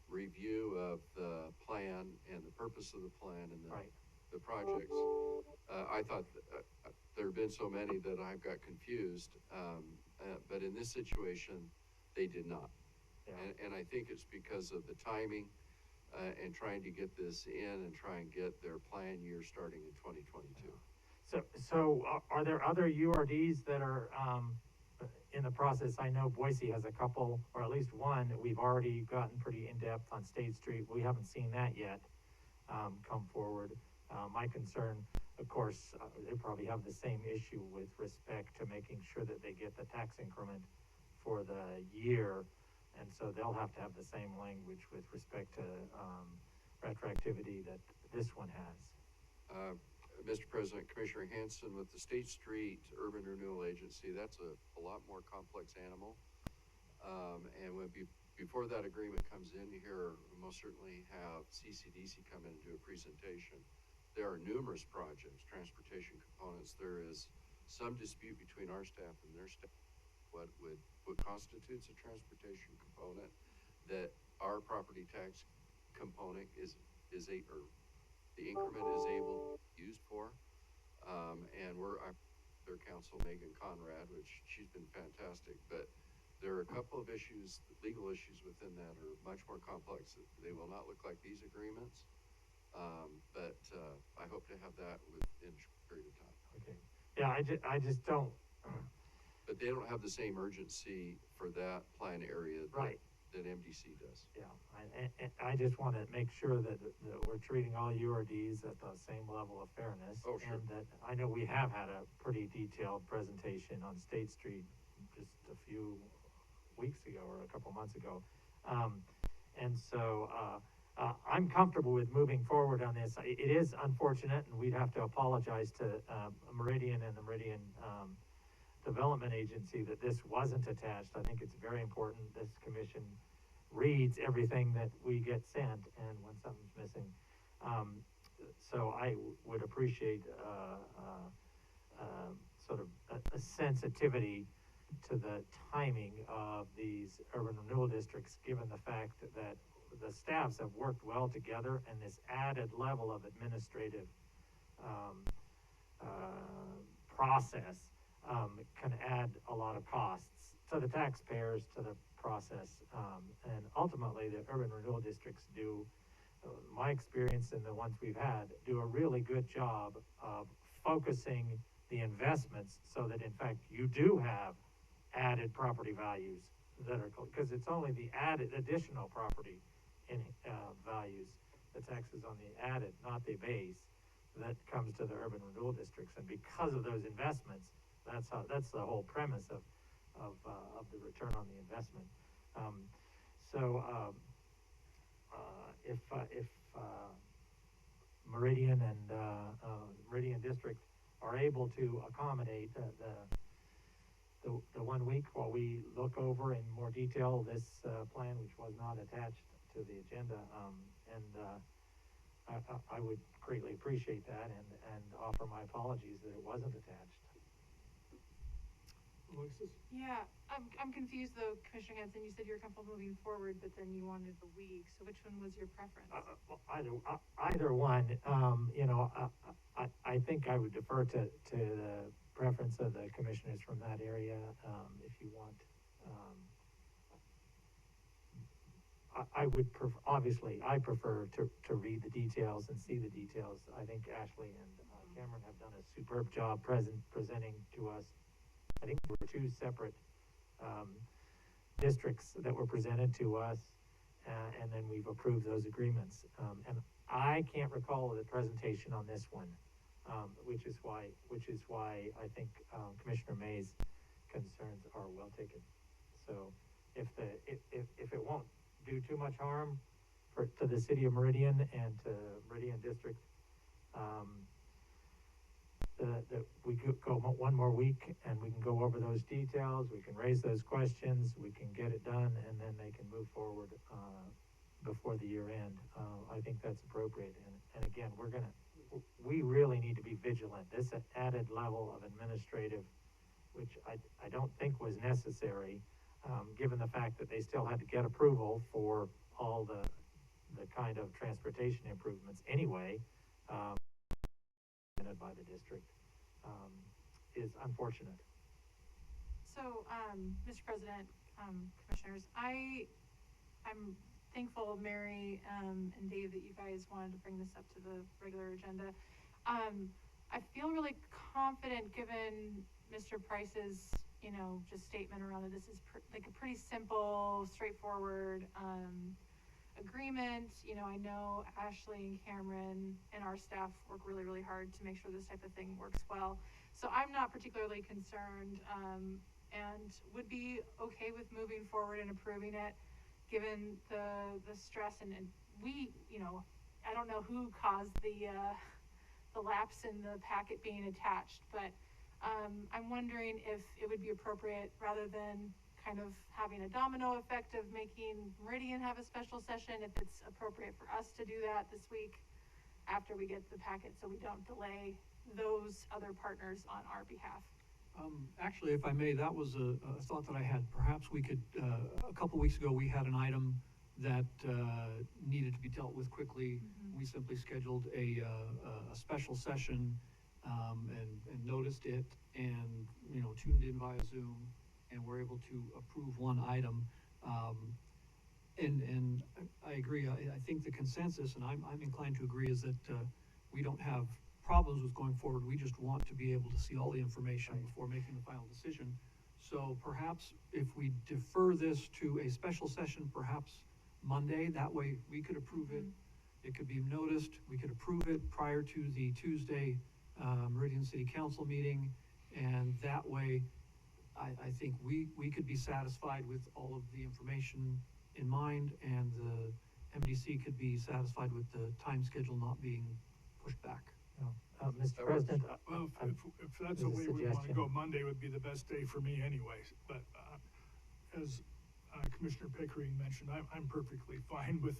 review of the plan and the purpose of the plan and the projects. I thought there have been so many that I've got confused, but in this situation, they did not. Yeah. And I think it's because of the timing and trying to get this in and try and get their plan year starting in 2022. So are there other URDs that are in the process? I know Boise has a couple, or at least one that we've already gotten pretty in-depth on State Street. We haven't seen that yet come forward. My concern, of course, they probably have the same issue with respect to making sure that they get the tax increment for the year. And so they'll have to have the same language with respect to retroactivity that this one has. Mr. President, Commissioner Hanson, with the State Street Urban Renewal Agency, that's a lot more complex animal. And before that agreement comes in here, we'll most certainly have CCDC come in and do a presentation. There are numerous projects, transportation components. There is some dispute between our staff and their staff. What constitutes a transportation component that our property tax component or the increment is able to be used for. And their counsel, Megan Conrad, which she's been fantastic, but there are a couple of issues, legal issues within that are much more complex. They will not look like these agreements. But I hope to have that within a short period of time. Okay. Yeah, I just don't. But they don't have the same urgency for that plan area that MDC does. Yeah, I just want to make sure that we're treating all URDs at the same level of fairness. Oh, sure. And that, I know we have had a pretty detailed presentation on State Street just a few weeks ago or a couple months ago. And so I'm comfortable with moving forward on this. It is unfortunate, and we'd have to apologize to Meridian and the Meridian Development Agency that this wasn't attached. I think it's very important this commission reads everything that we get sent, and when something's missing. So I would appreciate sort of a sensitivity to the timing of these urban renewal districts, given the fact that the staffs have worked well together, and this added level of administrative process can add a lot of costs to the taxpayers, to the process, and ultimately the urban renewal districts do, my experience in the ones we've had, do a really good job of focusing the investments so that in fact you do have added property values that are, because it's only the added additional property in values, the taxes on the added, not the base, that comes to the urban renewal districts. And because of those investments, that's the whole premise of the return on the investment. If Meridian and Meridian District are able to accommodate the 1 week while we look over in more detail this plan, which was not attached to the agenda, I would greatly appreciate that and offer my apologies that it wasn't attached. Alexis? Yeah, I'm confused though, Commissioner Hanson, you said you're comfortable moving forward, but then you wanted a week, so which one was your preference? Well, either one, you know, I think I would defer to the preference of the commissioners from that area, if you want. I would obviously, I prefer to read the details and see the details. I think Ashley and Cameron have done a superb job presenting to us. I think there were two separate, districts that were presented to us, and then we've approved those agreements. And I can't recall the presentation on this one, which is why I think, Commissioner May's concerns are well taken. So if it won't do too much harm to the city of Meridian and to Meridian District, that we could go one more week and we can go over those details, we can raise those questions, we can get it done, and then they can move forward, before the year end. I think that's appropriate, and again, we really need to be vigilant. This added level of administrative, which I don't think was necessary, given the fact that they still had to get approval for all the kind of transportation improvements anyway, by the district, is unfortunate. So, Mr. President, Commissioners, I'm thankful, Mary, and Dave, that you guys wanted to bring this up to the regular agenda. I feel really confident, given Mr. Price's, you know, just statement around it. This is like a pretty simple, straightforward, agreement. You know, I know Ashley and Cameron and our staff work really, really hard to make sure this type of thing works well. So I'm not particularly concerned, and would be okay with moving forward and approving it, given the stress and we, you know, I don't know who caused the lapse in the packet being attached, but I'm wondering if it would be appropriate, rather than kind of having a domino effect of making Meridian have a special session, if it's appropriate for us to do that this week after we get the packet, so we don't delay those other partners on our behalf. Actually, if I may, that was a thought that I had. Perhaps we could, a couple weeks ago, we had an item that needed to be dealt with quickly. We simply scheduled a special session, and noticed it, and, you know, tuned in via Zoom, and were able to approve one item. And I agree. I think the consensus, and I'm inclined to agree, is that we don't have problems with going forward. We just want to be able to see all the information before making the final decision. So perhaps if we defer this to a special session, perhaps Monday, that way we could approve it. It could be noticed, we could approve it prior to the Tuesday Meridian City Council meeting, and that way I think we could be satisfied with all of the information in mind, and the MDC could be satisfied with the time schedule not being pushed back. Mr. President, Well, if that's the way we want to go, Monday would be the best day for me anyways. But as Commissioner Pickering mentioned, I'm perfectly fine with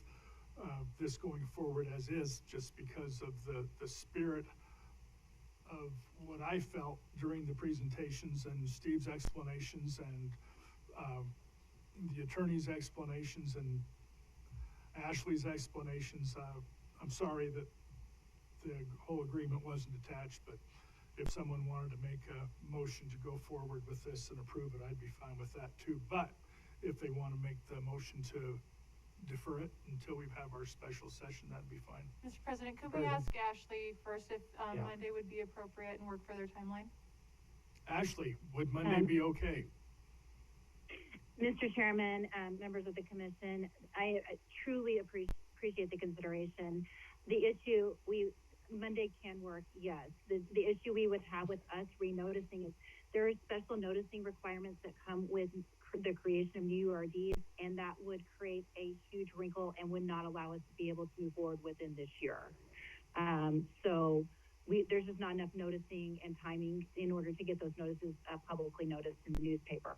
this going forward as is, just because of the spirit of what I felt during the presentations and Steve's explanations and the attorney's explanations and Ashley's explanations. I'm sorry that the whole agreement wasn't attached, but if someone wanted to make a motion to go forward with this and approve it, I'd be fine with that too. But if they want to make the motion to defer it until we have our special session, that'd be fine. Mr. President, could we ask Ashley first if Monday would be appropriate and work for their timeline? Ashley, would Monday be okay? Mr. Chairman, members of the commission, I truly appreciate the consideration. The issue, Monday can work, yes. The issue we would have with us renoticing is there are special noticing requirements that come with the creation of new URDs, and that would create a huge wrinkle and would not allow us to be able to move forward within this year. So there's just not enough noticing and timing in order to get those notices publicly noticed in the newspaper,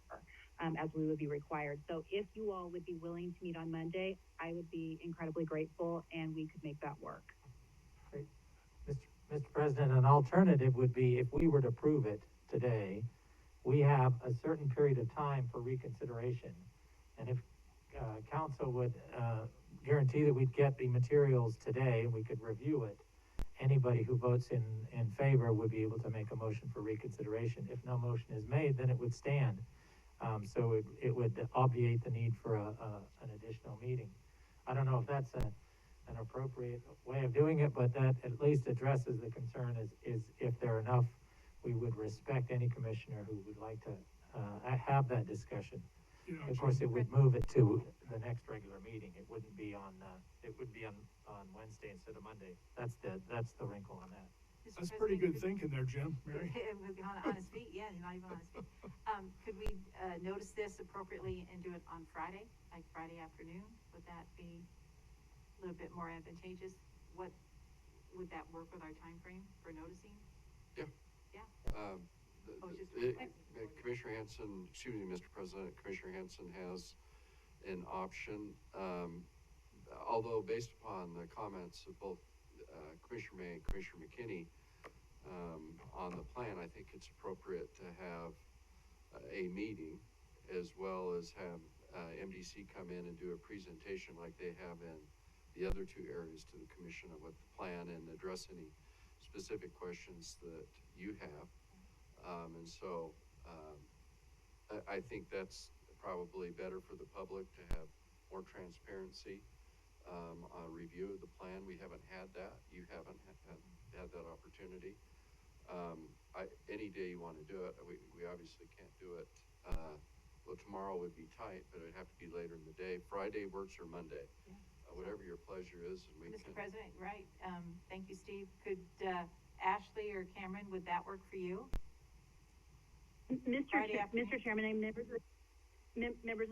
as we would be required. So if you all would be willing to meet on Monday, I would be incredibly grateful, and we could make that work. Great. Mr. President, an alternative would be if we were to approve it today, we have a certain period of time for reconsideration. And if, council would, guarantee that we'd get the materials today and we could review it, anybody who votes in favor would be able to make a motion for reconsideration. If no motion is made, then it would stand. So it would obviate the need for an additional meeting. I don't know if that's an appropriate way of doing it, but that at least addresses the concern is if there are enough, we would respect any commissioner who would like to, have that discussion. You know, Of course, it would move it to the next regular meeting. It wouldn't be on, on Wednesday instead of Monday. That's the wrinkle on that. Mr. That's pretty good President, thinking there, Jim, Mary. on his feet, yeah, he's not even on his feet. Could we, notice this appropriately and do it on Friday, like Friday afternoon? Would that be a little bit more advantageous? Would that work with our time frame for noticing? Yeah. Yeah? The- Oh, just the- request. Commissioner Hanson, excuse me, Mr. President, Commissioner Hanson has an option, although based upon the comments of both, Commissioner May and Commissioner McKinney, on the plan, I think it's appropriate to have a meeting as well as have, MDC come in and do a presentation like they have in the other two areas to the commission of what the plan and address any specific questions that you have. And so, I think that's probably better for the public to have more transparency, on a review of the plan. We haven't had that. You haven't had that opportunity. Any day you wanna do it, we obviously can't do it, well, tomorrow would be tight, but it'd have to be later in the day. Friday works or Monday, Yeah. Whatever your pleasure is, and we Mr. can. President, right, thank you, Steve. Could, Ashley or Cameron, would that work for you? Friday afternoon? Mr. Chairman and members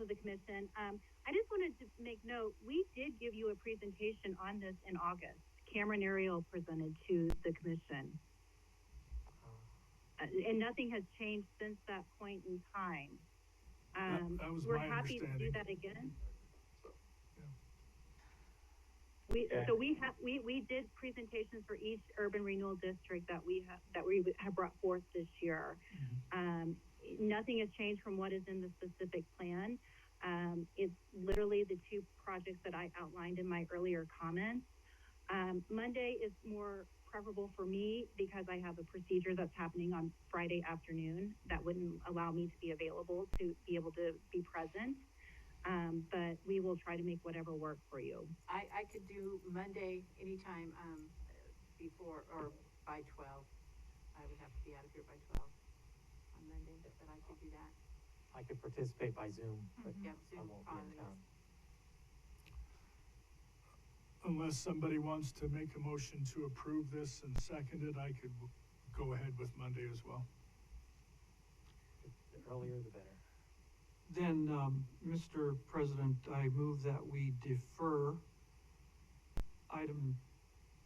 of the commission, I just wanted to make note, we did give you a presentation on this in August. Cameron Ariel presented to the commission. And nothing has changed since that point in time. That was We're my happy to do understanding. that again. Yeah. We did presentations for each urban renewal district that we have brought forth this year. Nothing has changed from what is in the specific plan. It's literally the two projects that I outlined in my earlier comments. Monday is more preferable for me because I have a procedure that's happening on Friday afternoon that wouldn't allow me to be available to be able to be present. But we will try to make whatever work for you. I could do Monday anytime, before or by 12. I would have to be out of here by 12 on Monday, but I could do that. I could participate by Zoom, but Yeah, I Zoom won't be in probably town. Unless somebody wants to make a motion to approve this and second it, I could go ahead with Monday as well. The earlier the better. Then, Mr. President, I move that we defer item,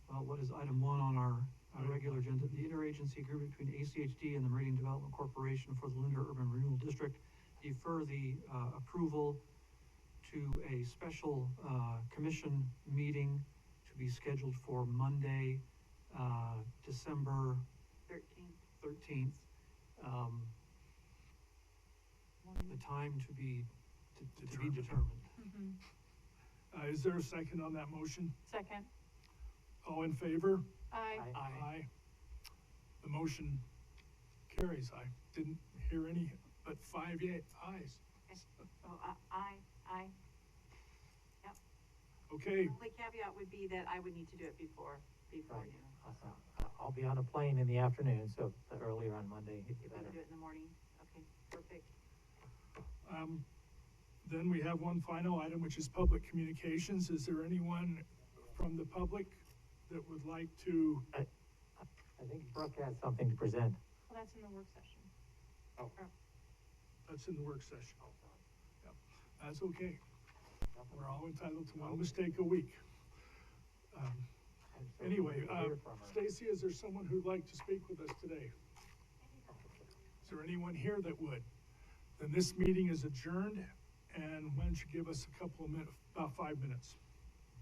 what is item 1 on our regular agenda? The interagency agreement between ACHD and the Meridian Development Corporation for the Linder Urban Renewal District. Defer the, approval to a special, commission meeting to be scheduled for Monday, December 13th. The time to be determined. Is there a second on that motion? Second. All in favor? Aye. Aye. The motion carries. I didn't hear any but 5 ayes. Oh, aye. Yep. Okay, The only caveat would be that I would need to do it before Right. noon. I'll be on a plane in the afternoon, so the earlier on Monday, it'd be If we better. can do it in the morning, okay, perfect. then we have one final item, which is public communications. Is there anyone from the public that would like to? I think Brooke has something to present. Well, that's in the work session. Oh, that's in the work session. Yeah, that's okay. We're all entitled to one mistake a week. And so Anyway, we'll hear from her. Stacy, is there someone who'd like to speak with us today? Is there anyone here that would? Then this meeting is adjourned, and why don't you give us a couple of minutes, about 5 minutes?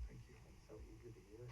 Thank you. So eager to hear it.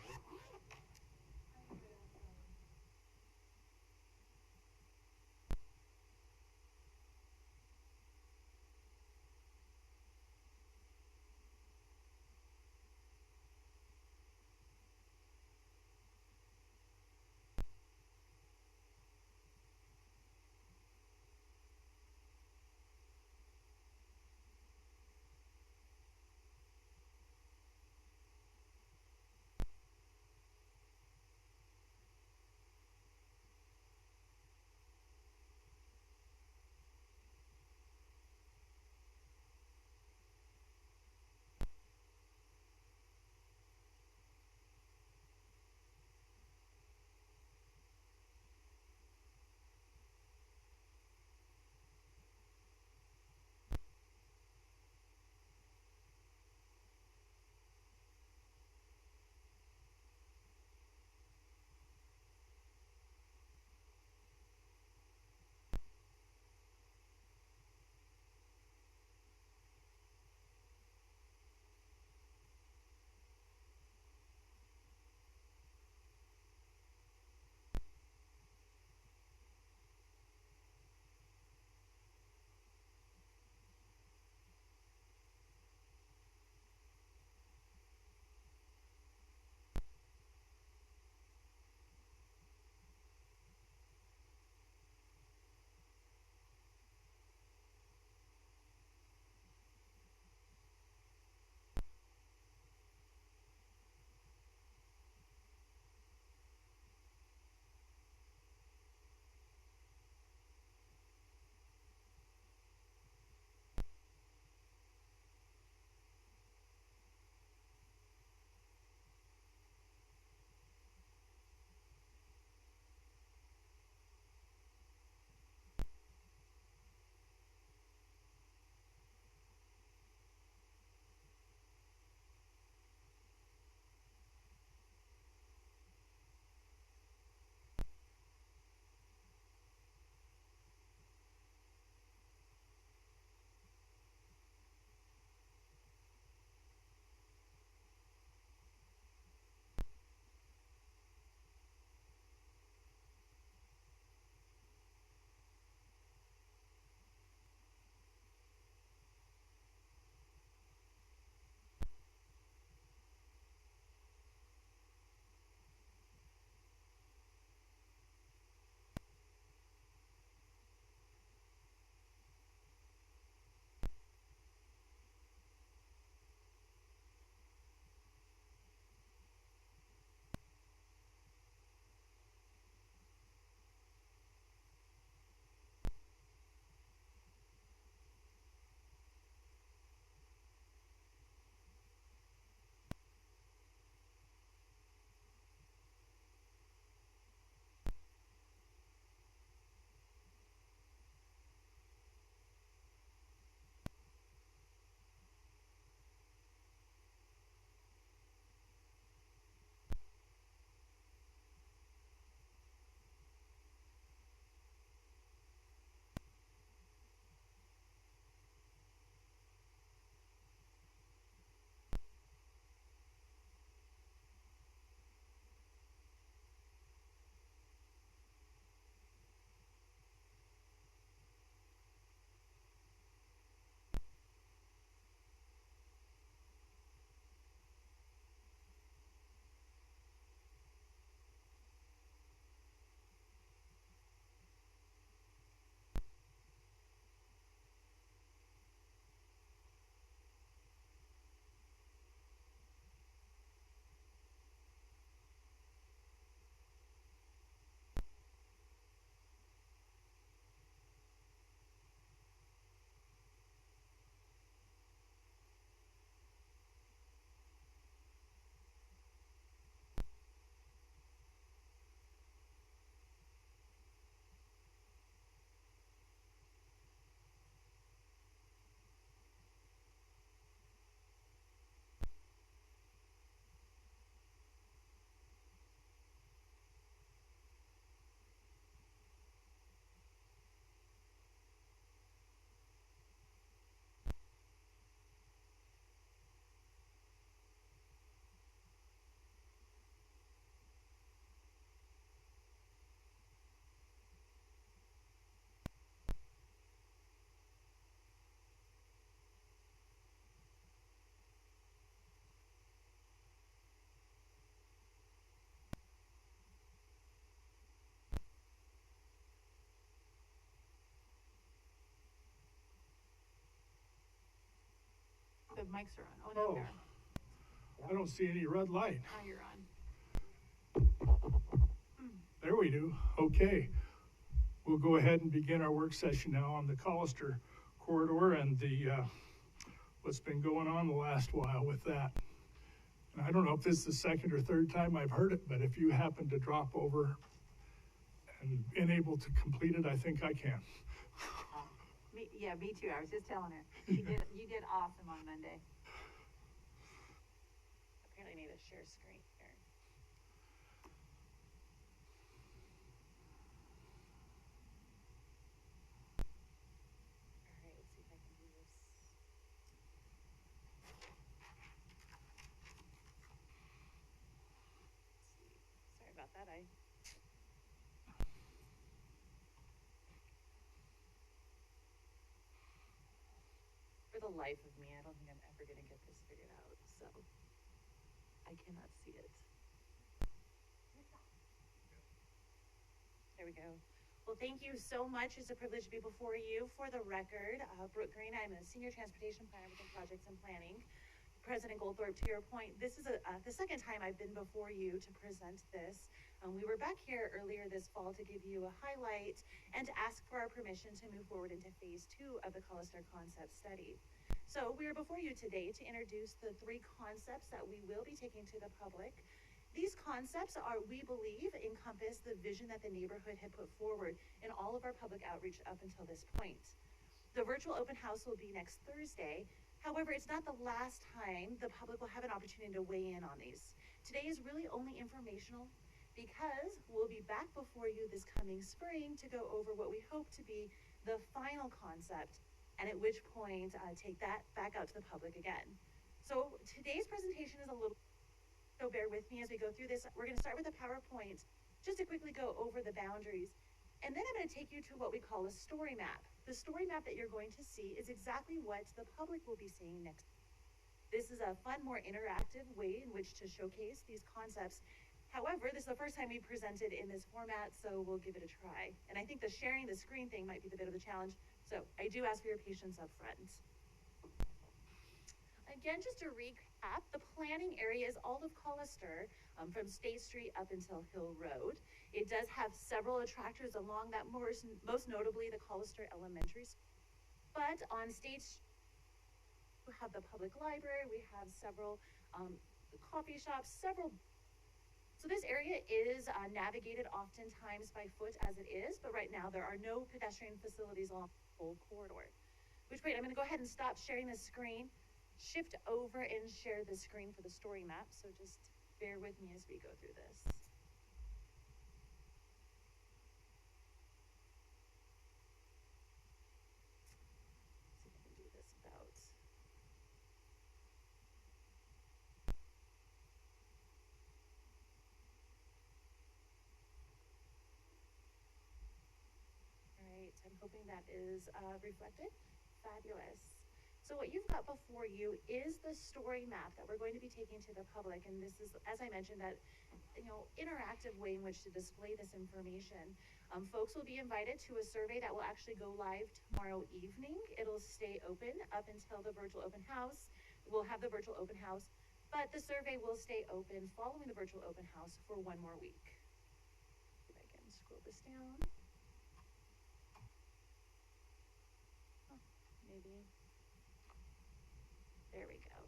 if mics are on. Oh, no, Oh. they're, I don't see any red light. now you're on. There we do. Okay. We'll go ahead and begin our work session now on the Collister corridor and the, what's been going on the last while with that. And I don't know if this is the second or third time I've heard it, but if you happen to drop over and been able to complete it, I think I can. Me too. I was just telling her. You did awesome on Monday. Apparently need a share screen here. All right, let's see if I can do this. Let's see. Sorry about that. For the life of me, I don't think I'm ever gonna get this figured out, so I cannot see it. There we go. Well, thank you so much. It's a privilege to be before you. For the record, Brooke Green, I'm a senior transportation planner within projects and planning. President Goldthorpe, to your point, this is the second time I've been before you to present this. We were back here earlier this fall to give you a highlight and to ask for our permission to move forward into phase 2 of the Collister concept study. So we are before you today to introduce the 3 concepts that we will be taking to the public. These concepts are, we believe, encompass the vision that the neighborhood had put forward in all of our public outreach up until this point. The virtual open house will be next Thursday. However, it's not the last time the public will have an opportunity to weigh in on these. Today is really only informational because we'll be back before you this coming spring to go over what we hope to be the final concept, and at which point take that back out to the public again. So today's presentation is a little, so bear with me as we go through this. We're gonna start with a PowerPoint just to quickly go over the boundaries. And then I'm gonna take you to what we call a story map. The story map that you're going to see is exactly what the public will be seeing next. This is a fun, more interactive way in which to showcase these concepts. However, this is the first time we presented in this format, so we'll give it a try. And I think the sharing the screen thing might be the bit of the challenge, so I do ask for your patience up front. Again, just to recap, the planning area is all of Collister, from State Street up until Hill Road. It does have several attractors along that, most notably the Collister Elementary School. But on State Street, we have the public library, we have several coffee shops, so this area is navigated oftentimes by foot as it is, but right now there are no pedestrian facilities along the whole corridor. Which point, I'm gonna go ahead and stop sharing the screen, shift over and share the screen for the story map, so just bear with me as we go through this. See if I can do this without. All right, I'm hoping that is reflected. Fabulous. So what you've got before you is the story map that we're going to be taking to the public, and this is, as I mentioned, that interactive way in which to display this information. Folks will be invited to a survey that will actually go live tomorrow evening. It'll stay open up until the virtual open house. We'll have the virtual open house, but the survey will stay open following the virtual open house for 1 more week. If I can scroll this down. Oh, maybe. There we go.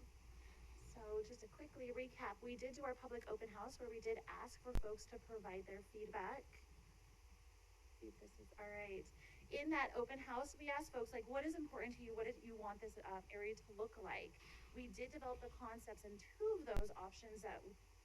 So just to quickly recap, we did do our public open house where we did ask for folks to provide their feedback. See if this is all right. In that open house, we asked folks, like, what is important to you? What do you want this area to look like? We did develop the concepts, and 2 of those options that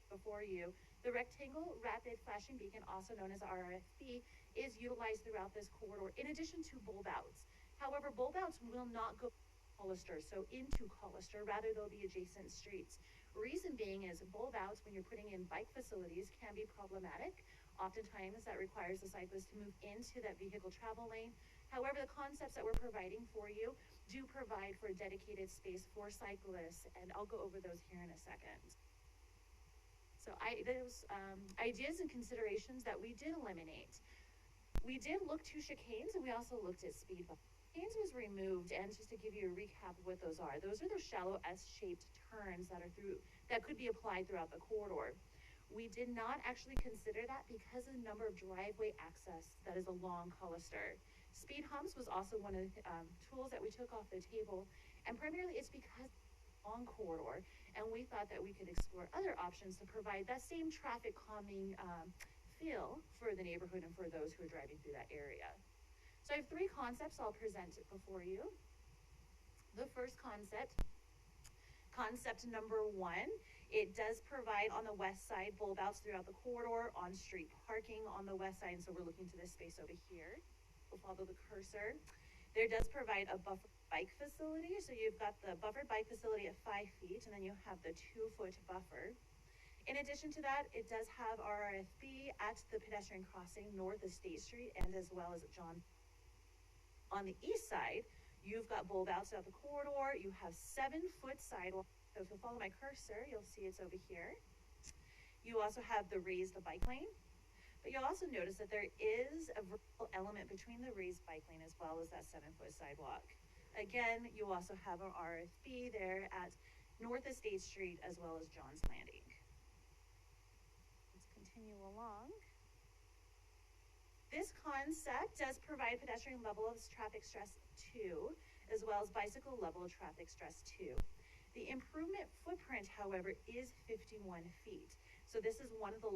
before you. The rectangle rapid flashing beacon, also known as RRFB, is utilized throughout this corridor in addition to bulb outs. However, bulb outs will not go Collister, so into Collister, rather they'll be adjacent streets. Reason being is bulb outs, when you're putting in bike facilities, can be problematic. Oftentimes that requires the cyclist to move into that vehicle travel lane. However, the concepts that we're providing for you do provide for a dedicated space for cyclists, and I'll go over those here in a second. So those ideas and considerations that we did eliminate. We did look to chicanes, and we also looked at speed bumps. lanes was removed, and just to give you a recap of what those are those shallow S-shaped turns that could be applied throughout the corridor. We did not actually consider that because of the number of driveway access that is along Hollister. Speed humps was also one of the tools that we took off the table, and primarily it's because long corridor, and we thought that we could explore other options to provide that same traffic calming feel for the neighborhood and for those who are driving through that area. So I have three concepts I'll present before you. The first concept number one, it does provide on the west side bulb outs throughout the corridor, on-street parking on the west side, and so we're looking to this space over here. We'll follow the cursor. There does provide a buffer bike facility, so you've got the buffered bike facility at 5 feet, and then you have the 2-foot buffer. In addition to that, it does have RFB at the pedestrian crossing north of State Street and as well as at John. On the east side, you've got bulb outs throughout the corridor. You have 7-foot sidewalk. So if you follow my cursor, you'll see it's over here. You also have the raised bike lane, but you'll also notice that there is a vertical element between the raised bike lane as well as that 7-foot sidewalk. Again, you also have an RFB there at north of State Street as well as John's Landing. Let's continue along. This concept does provide pedestrian level of traffic stress 2, as well as bicycle level of traffic stress 2. The improvement footprint, however, is 51 feet. So this is one of the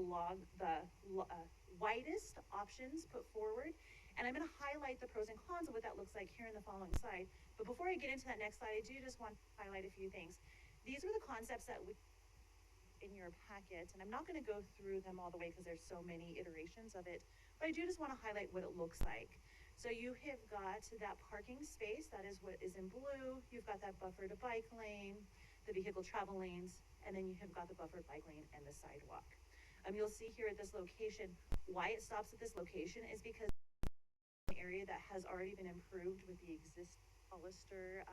widest options put forward. And I'm going to highlight the pros and cons of what that looks like here in the following slide. But before I get into that next slide, I do just want to highlight a few things. These are the concepts that we in your packet, and I'm not going to go through them all the way because there's so many iterations of it, but I do just want to highlight what it looks like. So you have got that parking space, that is what is in blue. You've got that buffered bike lane, the vehicle travel lanes, and then you have got the buffered bike lane and the sidewalk. You'll see here at this location, why it stops at this location is because it's an area that has already been improved with the existing Hollister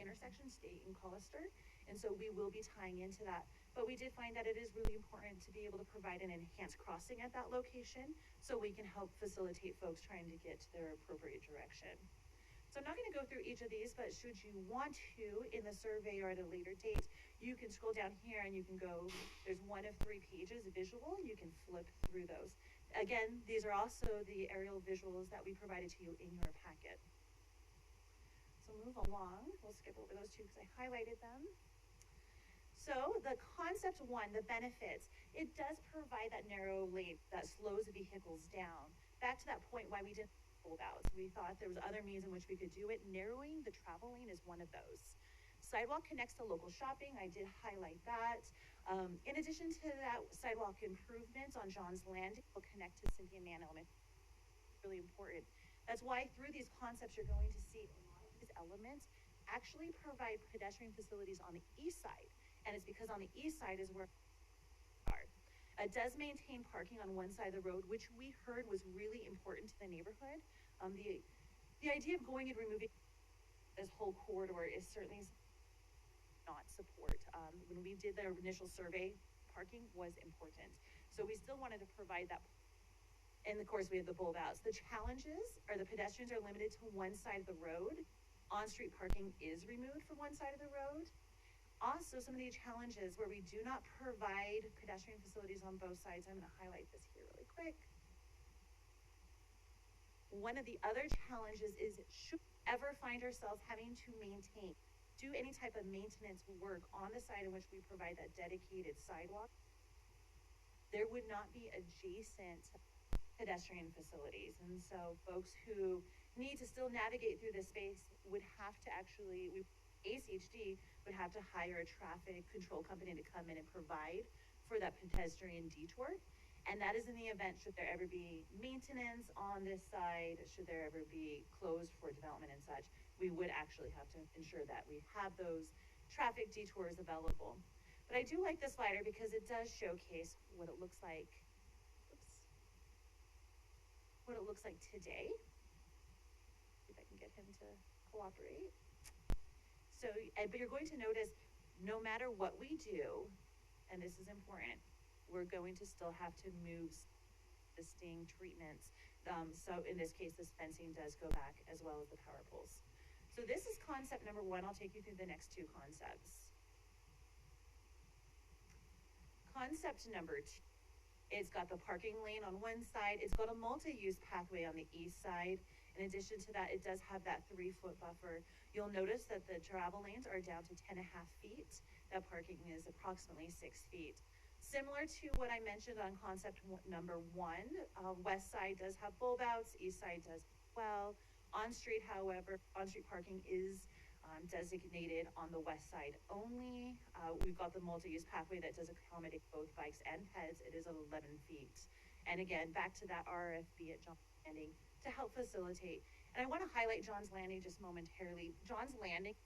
intersection, State and Hollister, and so we will be tying into that. But we did find that it is really important to be able to provide an enhanced crossing at that location so we can help facilitate folks trying to get to their appropriate direction. So I'm not going to go through each of these, but should you want to in the survey or at a later date, you can scroll down here and you can go, there's 1 of 3 pages visual, you can flip through those. Again, these are also the aerial visuals that we provided to you in your packet. So move along, we'll skip over those two because I highlighted them. So the concept 1, the benefits, it does provide that narrow lane that slows the vehicles down. Back to that point why we didn't bulb outs. We thought there was other means in which we could do it. Narrowing the travel lane is one of those. Sidewalk connects to local shopping. I did highlight that. In addition to that, sidewalk improvements on John's Landing will connect to Cynthia Mann Elementary. Really important. That's why through these concepts you're going to see a lot of these elements actually provide pedestrian facilities on the east side. And it's because on the east side is where are. It does maintain parking on one side of the road, which we heard was really important to the neighborhood. The idea of going and removing this whole corridor is certainly not support. When we did the initial survey, parking was important. So we still wanted to provide that. And of course we have the bulb outs. The challenges are the pedestrians are limited to one side of the road. On-street parking is removed from one side of the road. Also, some of the challenges where we do not provide pedestrian facilities on both sides. I'm going to highlight this here really quick. One of the other challenges is should we ever find ourselves having to do any type of maintenance work on the side in which we provide that dedicated sidewalk, there would not be adjacent pedestrian facilities. And so folks who need to still navigate through this space would have to actually, ACHD would have to hire a traffic control company to come in and provide for that pedestrian detour. And that is in the event should there ever be maintenance on this side, should there ever be closed for development and such, we would actually have to ensure that we have those traffic detours available. But I do like this slider because it does showcase what it looks like, what it looks like today. See if I can get him to cooperate. So, but you're going to notice no matter what we do, and this is important, we're going to still have to move existing treatments So in this case, this fencing does go back as well as the power poles. So this is concept number one. I'll take you through the next two concepts. Concept number two, it's got the parking lane on one side. It's got a multi-use pathway on the east side. In addition to that, it does have that 3-foot buffer. You'll notice that the travel lanes are down to 10.5 feet. That parking is approximately 6 feet. Similar to what I mentioned on concept number one, west side does have bulb outs, east side does as well. On-street, however, on-street parking is designated on the west side only. We've got the multi-use pathway that does accommodate both bikes and peds. It is 11 feet. And again, back to that RFB at John's Landing to help facilitate. And I want to highlight John's Landing just momentarily. John's Landing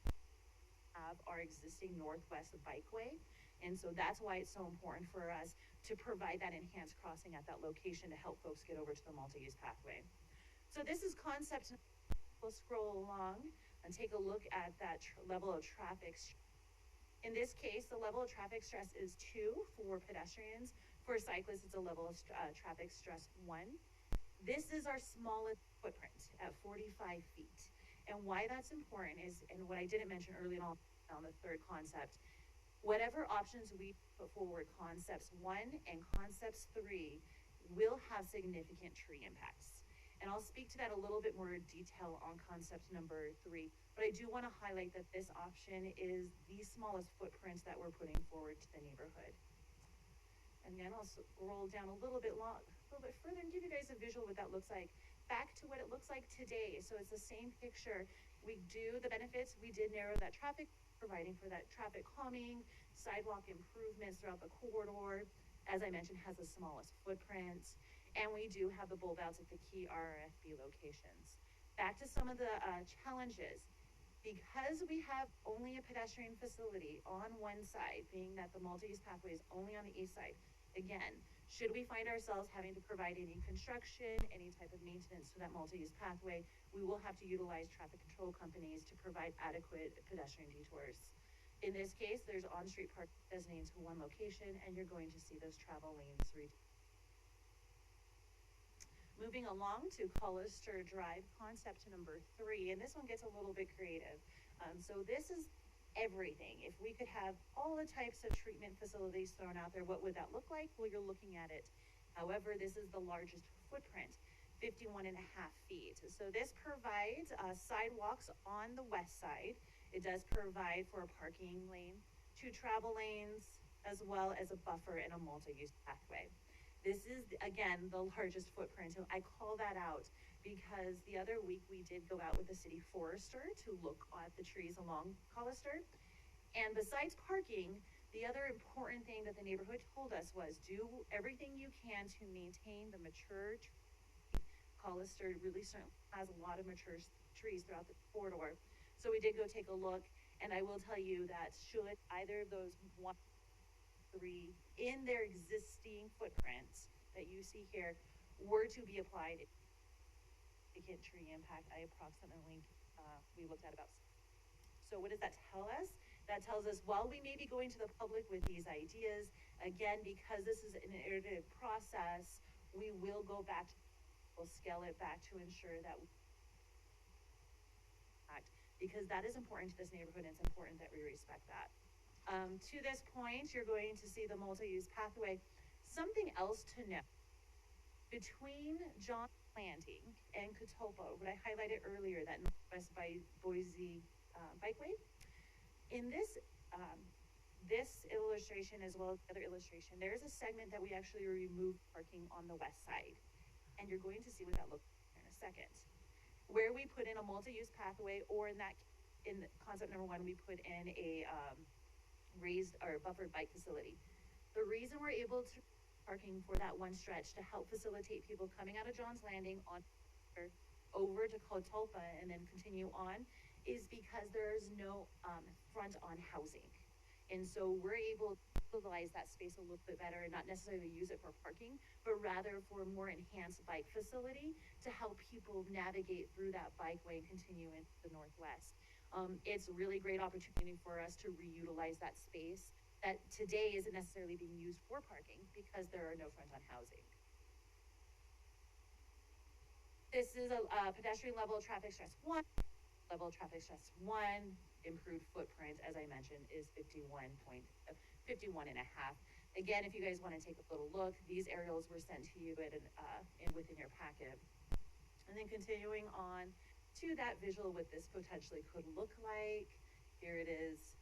have our existing northwest bikeway. And so that's why it's so important for us to provide that enhanced crossing at that location to help folks get over to the multi-use pathway. So this is concept. We'll scroll along and take a look at that level of traffic. In this case, the level of traffic stress is 2 for pedestrians. For cyclists, it's a level of traffic stress 1. This is our smallest footprint at 45 feet. And why that's important is, and what I didn't mention early on the third concept, whatever options we put forward, concepts 1 and concepts 3 will have significant tree impacts. And I'll speak to that a little bit more detail on concept number 3, but I do want to highlight that this option is the smallest footprint that we're putting forward to the neighborhood. And then I'll scroll down a little bit further and give you guys a visual what that looks like. Back to what it looks like today. So it's the same picture. We do the benefits. We did narrow that traffic, providing for that traffic calming, sidewalk improvements throughout the corridor. As I mentioned, has the smallest footprint. And we do have the bulb outs at the key RFB locations. Back to some of the challenges. Because we have only a pedestrian facility on one side, being that the multi-use pathway is only on the east side, again, should we find ourselves having to provide any construction, any type of maintenance to that multi-use pathway, we will have to utilize traffic control companies to provide adequate pedestrian detours. In this case, there's on-street parking designated to one location, and you're going to see those travel lanes reduced. Moving along to Collister Drive, concept number 3, and this one gets a little bit creative. So this is everything. If we could have all the types of treatment facilities thrown out there, what would that look like? Well, you're looking at it. However, this is the largest footprint, 51.5 feet. So this provides sidewalks on the west side. It does provide for a parking lane, 2 travel lanes, as well as a buffer and a multi-use pathway. This is, again, the largest footprint. So I call that out because the other week we did go out with the city forester to look at the trees along Collister. And besides parking, the other important thing that the neighborhood told us was do everything you can to maintain the mature trees. Collister really certainly has a lot of mature trees throughout the corridor. So we did go take a look, and I will tell you that should either of those 1, 3 in their existing footprints that you see here were to be applied, significant tree impact. I approximately we looked at about. So what does that tell us? That tells us while we may be going to the public with these ideas, again, because this is an iterative process, we will go back. We'll scale it back to ensure that because that is important to this neighborhood, and it's important that we respect that. To this point, you're going to see the multi-use pathway. Something else to note, between John Landing and Catalpa, what I highlighted earlier, that Northwest by Boise bikeway, in this illustration as well as the other illustration, there is a segment that we actually removed parking on the west side. And you're going to see what that looks like in a second. Where we put in a multi-use pathway, or in concept number 1, we put in a raised or buffered bike facility. The reason we're able to parking for that one stretch to help facilitate people coming out of John's Landing on over to Catalpa and then continue on is because there's no front on housing. And so we're able to utilize that space a little bit better and not necessarily use it for parking, but rather for a more enhanced bike facility to help people navigate through that bikeway and continue into the Northwest. It's a really great opportunity for us to reutilize that space that today isn't necessarily being used for parking because there are no front on housing. This is a pedestrian level traffic stress 1, level traffic stress 1, improved footprint, as I mentioned, is 51 and a half. Again, if you guys want to take a little look, these aerials were sent to you within your packet. And then continuing on to that visual, what this potentially could look like. Here it is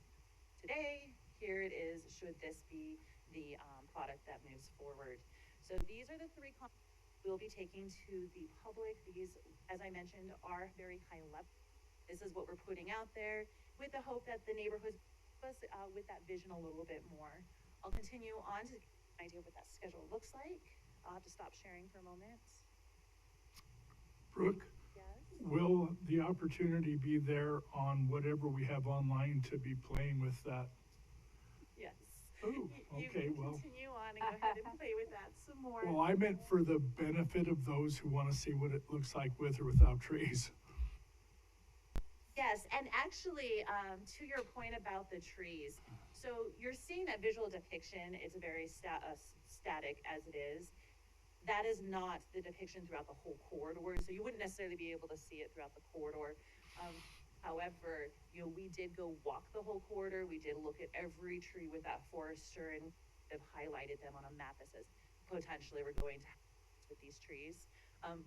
today. Here it is, should this be the product that moves forward. So these are the three we'll be taking to the public. These, as I mentioned, are very high level. This is what we're putting out there with the hope that the neighborhoods us with that vision a little bit more. I'll continue on to get an idea of what that schedule looks like. I'll have to stop sharing for a moment. Brooke, Yes? will the opportunity be there on whatever we have online to be playing with that? Yes. Oh, You okay, can well. continue on and go ahead and play with that some more. Well, I meant for the benefit of those who want to see what it looks like with or without trees. Yes, and actually, to your point about the trees, so you're seeing that visual depiction, it's very static as it is. That is not the depiction throughout the whole corridor, so you wouldn't necessarily be able to see it throughout the corridor. However, we did go walk the whole corridor. We did look at every tree with that forester and have highlighted them on a map that says potentially we're going to have with these trees.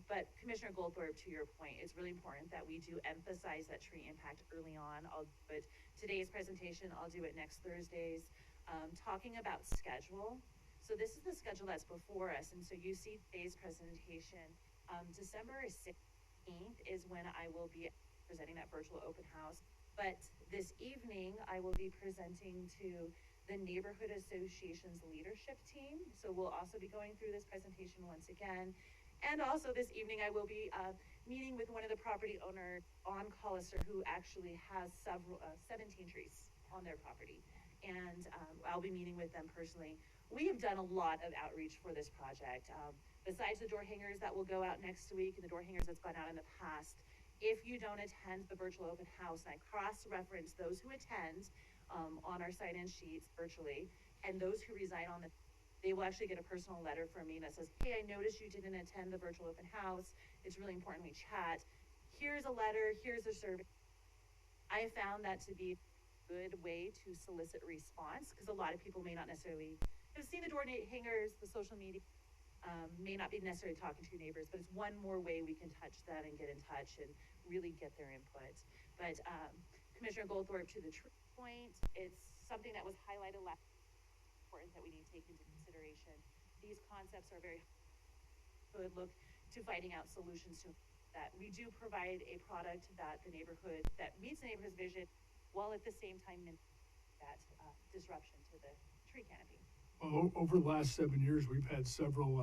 But Commissioner Goldthorpe, to your point, it's really important that we do emphasize that tree impact early on. I'll do it today's presentation. I'll do it next Thursday's. Talking about schedule. So this is the schedule that's before us. And so you see today's presentation. December 16th is when I will be presenting that virtual open house. But this evening, I will be presenting to the Neighborhood Association's leadership team. So we'll also be going through this presentation once again. And also this evening, I will be meeting with one of the property owners on Collister who actually has 17 trees on their property. And I'll be meeting with them personally. We have done a lot of outreach for this project. Besides the door hangers that will go out next week and the door hangers that's gone out in the past, if you don't attend the virtual open house, and I cross-reference those who attend on our sign-in sheets virtually, and those who reside on they will actually get a personal letter from me that says, hey, I noticed you didn't attend the virtual open house. It's really important we chat. Here's a letter, here's a survey. I have found that to be a good way to solicit response, because a lot of people may not necessarily have seen the door hangers, the social media, may not be necessarily talking to your neighbors, but it's one more way we can touch them and get in touch and really get their input. But Commissioner Goldthorpe, to the point, it's something that was highlighted last important that we need to take into consideration. These concepts are very good look to finding out solutions to that. We do provide a product that that meets the neighborhood's vision, while at the same time that disruption to the tree canopy. Well, over the last 7 years, we've had several,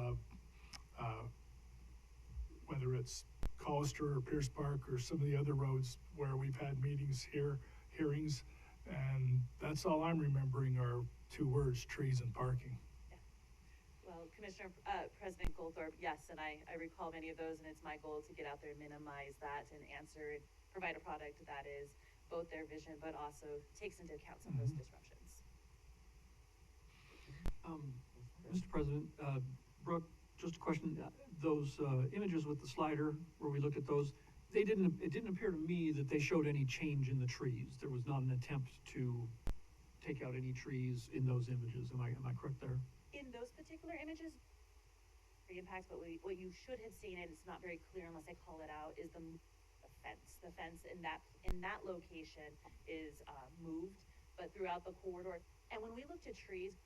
whether it's Collister or Pierce Park or some of the other roads where we've had meetings here, hearings, and that's all I'm remembering are 2 words, trees and parking. Yeah. Well, President Goldthorpe, yes, and I recall many of those, and it's my goal to get out there and minimize that and answer and provide a product that is both their vision, but also takes into account some of those disruptions. Mr. President, Brooke, just a question. Those images with the slider where we looked at those, it didn't appear to me that they showed any change in the trees. There was not an attempt to take out any trees in those images. Am I correct there? In those particular images, tree impacts, but what you should have seen, and it's not very clear unless I call it out, is the fence. The fence in that location is moved, but throughout the corridor. And when we looked at trees,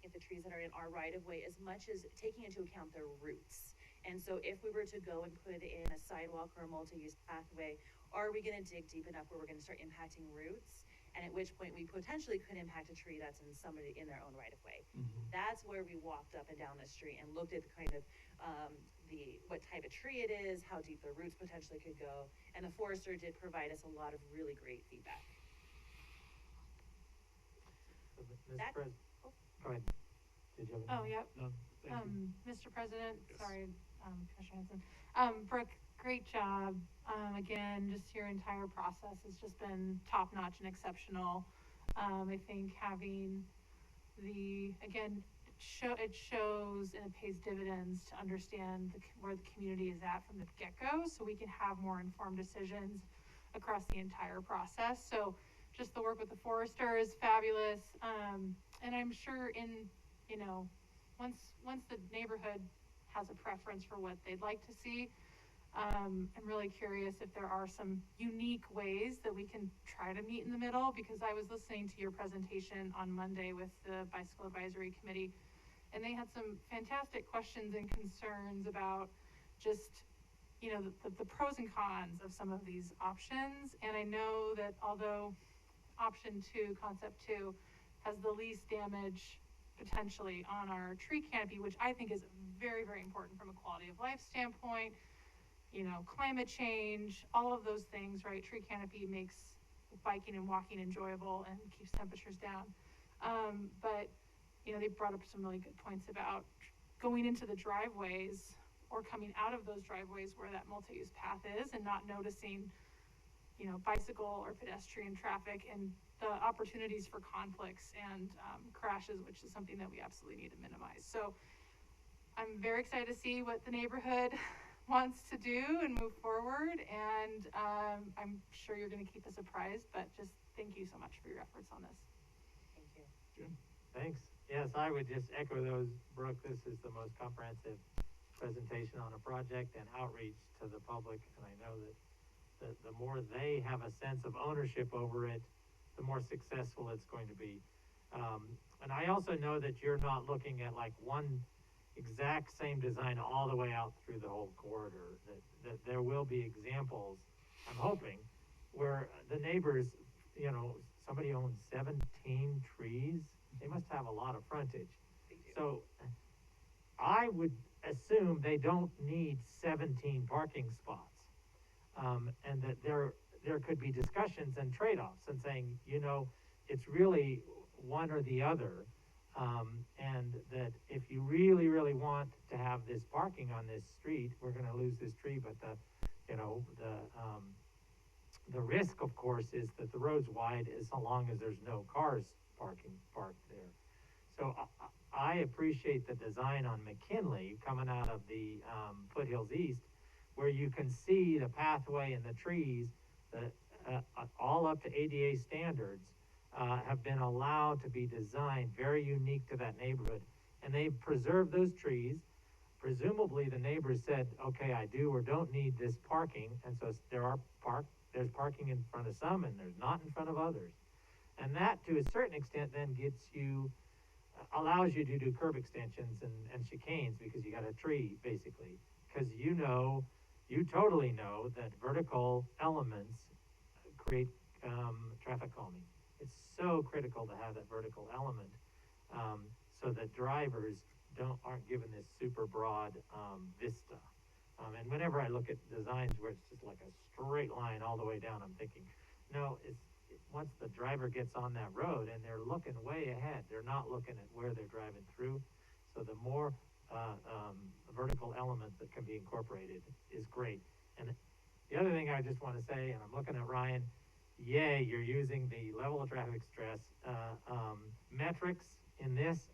at the trees that are in our right-of-way, as much as taking into account their roots. And so if we were to go and put in a sidewalk or a multi-use pathway, are we gonna dig deep enough where we're gonna start impacting roots? And at which point we potentially could impact a tree that's in somebody in their own right-of-way. Mm-hmm. That's where we walked up and down the street and looked at the kind of, what type of tree it is, how deep the roots potentially could go. And the forester did provide us a lot of really great feedback. So, Mr. President, go ahead. Did you have Oh, any? yep. No, thank you. Mr. President, Yes. sorry, Commissioner Hanson. Brooke, great job. Again, just your entire process has just been top-notch and exceptional. I think having again, it shows and it pays dividends to understand where the community is at from the get-go, so we can have more informed decisions across the entire process. So just the work with the forester is fabulous. And I'm sure once the neighborhood has a preference for what they'd like to see, I'm really curious if there are some unique ways that we can try to meet in the middle, because I was listening to your presentation on Monday with the Bicycle Advisory Committee, and they had some fantastic questions and concerns about just, the pros and cons of some of these options. And I know that although concept two, has the least damage potentially on our tree canopy, which I think is very, very important from a quality of life standpoint, climate change, all of those things, right? Tree canopy makes biking and walking enjoyable and keeps temperatures down. But they brought up some really good points about going into the driveways or coming out of those driveways where that multi-use path is and not noticing, bicycle or pedestrian traffic and the opportunities for conflicts and crashes, which is something that we absolutely need to minimize. So I'm very excited to see what the neighborhood wants to do and move forward, and I'm sure you're going to keep us apprised, but just thank you so much for your efforts on this. Thank you. Jim? Thanks. Yes, I would just echo those, Brooke. This is the most comprehensive presentation on a project and outreach to the public, and I know that the more they have a sense of ownership over it, the more successful it's going to be. And I also know that you're not looking at like one exact same design all the way out through the whole corridor, that there will be examples, I'm hoping, where the neighbors, somebody owns 17 trees. They must have a lot of frontage. So I would assume they don't need 17 parking spots. And that there could be discussions and trade-offs and saying, it's really one or the other. And that if you really, really want to have this parking on this street, we're going to lose this tree. But the risk, of course, is that the road's wide as long as there's no cars parked there. So I appreciate the design on McKinley coming out of the Foothills East, where you can see the pathway and the trees that all up to ADA standards have been allowed to be designed very unique to that neighborhood. And they've preserved those trees. Presumably the neighbors said, okay, I do or don't need this parking. And so there's parking in front of some and there's not in front of others. And that, to a certain extent, then allows you to do curb extensions and chicanes because you got a tree, basically. Because you totally know that vertical elements create traffic calming. It's so critical to have that vertical element so that drivers aren't given this super broad vista. And whenever I look at designs where it's just like a straight line all the way down, I'm thinking, no, once the driver gets on that road and they're looking way ahead, they're not looking at where they're driving through. So the more vertical elements that can be incorporated is great. And the other thing I just want to say, and I'm looking at Ryan, yay, you're using the level of traffic stress metrics in this.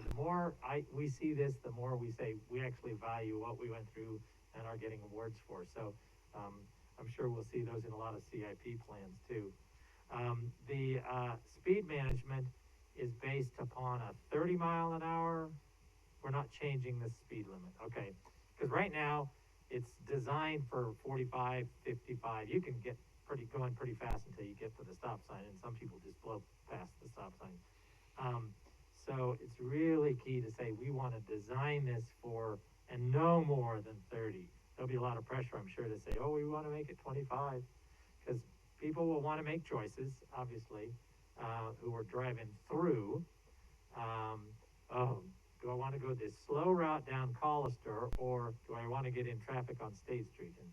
The more we see this, the more we say we actually value what we went through and are getting awards for. So I'm sure we'll see those in a lot of CIP plans too. The speed management is based upon a 30 mile an hour. We're not changing the speed limit, okay? Because right now it's designed for 45, 55. You can get going pretty fast until you get to the stop sign, and some people just blow past the stop sign. So it's really key to say we want to design this for and no more than 30. There'll be a lot of pressure, I'm sure, to say, oh, we want to make it 25, because people will want to make choices, obviously, who are driving through. Do I want to go this slow route down Collister, or do I want to get in traffic on State Street? And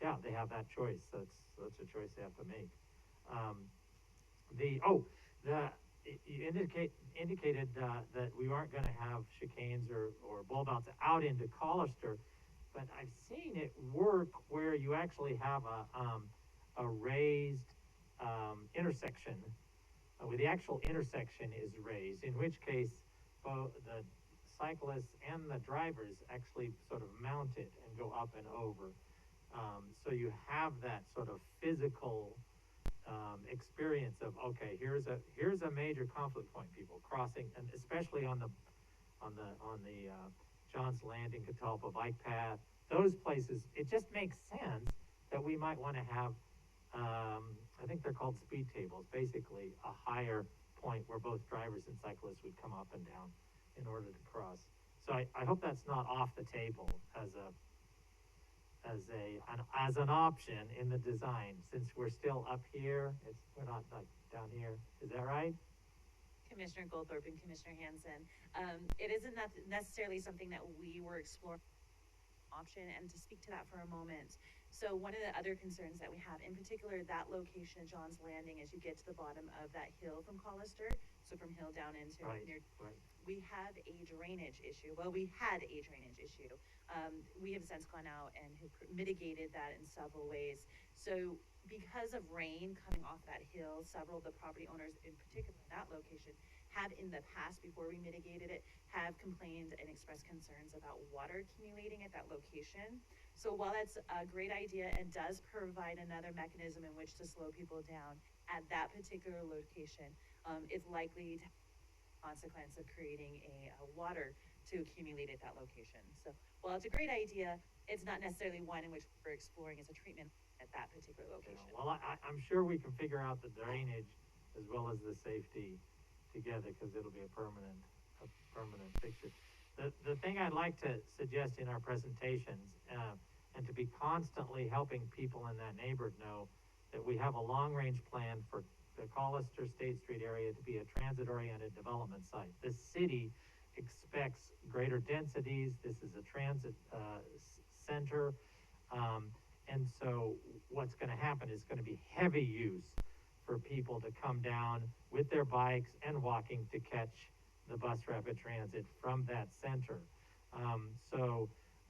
yeah, they have that choice. That's a choice they have to make. You indicated that we aren't going to have chicanes or bulb outs out into Collister, but I've seen it work where you actually have a raised intersection, where the actual intersection is raised, in which case the cyclists and the drivers actually sort of mount it and go up and over. So you have that sort of physical experience of, okay, here's a major conflict point, people crossing, and especially on the John's Landing, Catalpa bike path, those places, it just makes sense that we might want to have, I think they're called speed tables, basically a higher point where both drivers and cyclists would come up and down in order to cross. So I hope that's not off the table as an option in the design, since we're still up here, we're not like down here. Is that right? Commissioner Goldthorpe and Commissioner Hansen. It isn't necessarily something that we were exploring option, and to speak to that for a moment. So one of the other concerns that we have, in particular, that location, John's Landing, as you get to the bottom of that hill from Collister, so from Hill down into we have a drainage issue. Well, we had a drainage issue. We have since gone out and have mitigated that in several ways. So because of rain coming off that hill, several of the property owners, in particular in that location, have in the past, before we mitigated it, have complained and expressed concerns about water accumulating at that location. So while that's a great idea and does provide another mechanism in which to slow people down at that particular location, it's likely to have a consequence of creating a water to accumulate at that location. So while it's a great idea, it's not necessarily one in which we're exploring as a treatment at that particular location. Well, I'm sure we can figure out the drainage as well as the safety together, because it'll be a permanent fixture. The thing I'd like to suggest in our presentations, and to be constantly helping people in that neighborhood know that we have a long-range plan for the Collister State Street area to be a transit-oriented development site. The city expects greater densities. This is a transit center. And so what's going to happen is going to be heavy use for people to come down with their bikes and walking to catch the bus rapid transit from that center.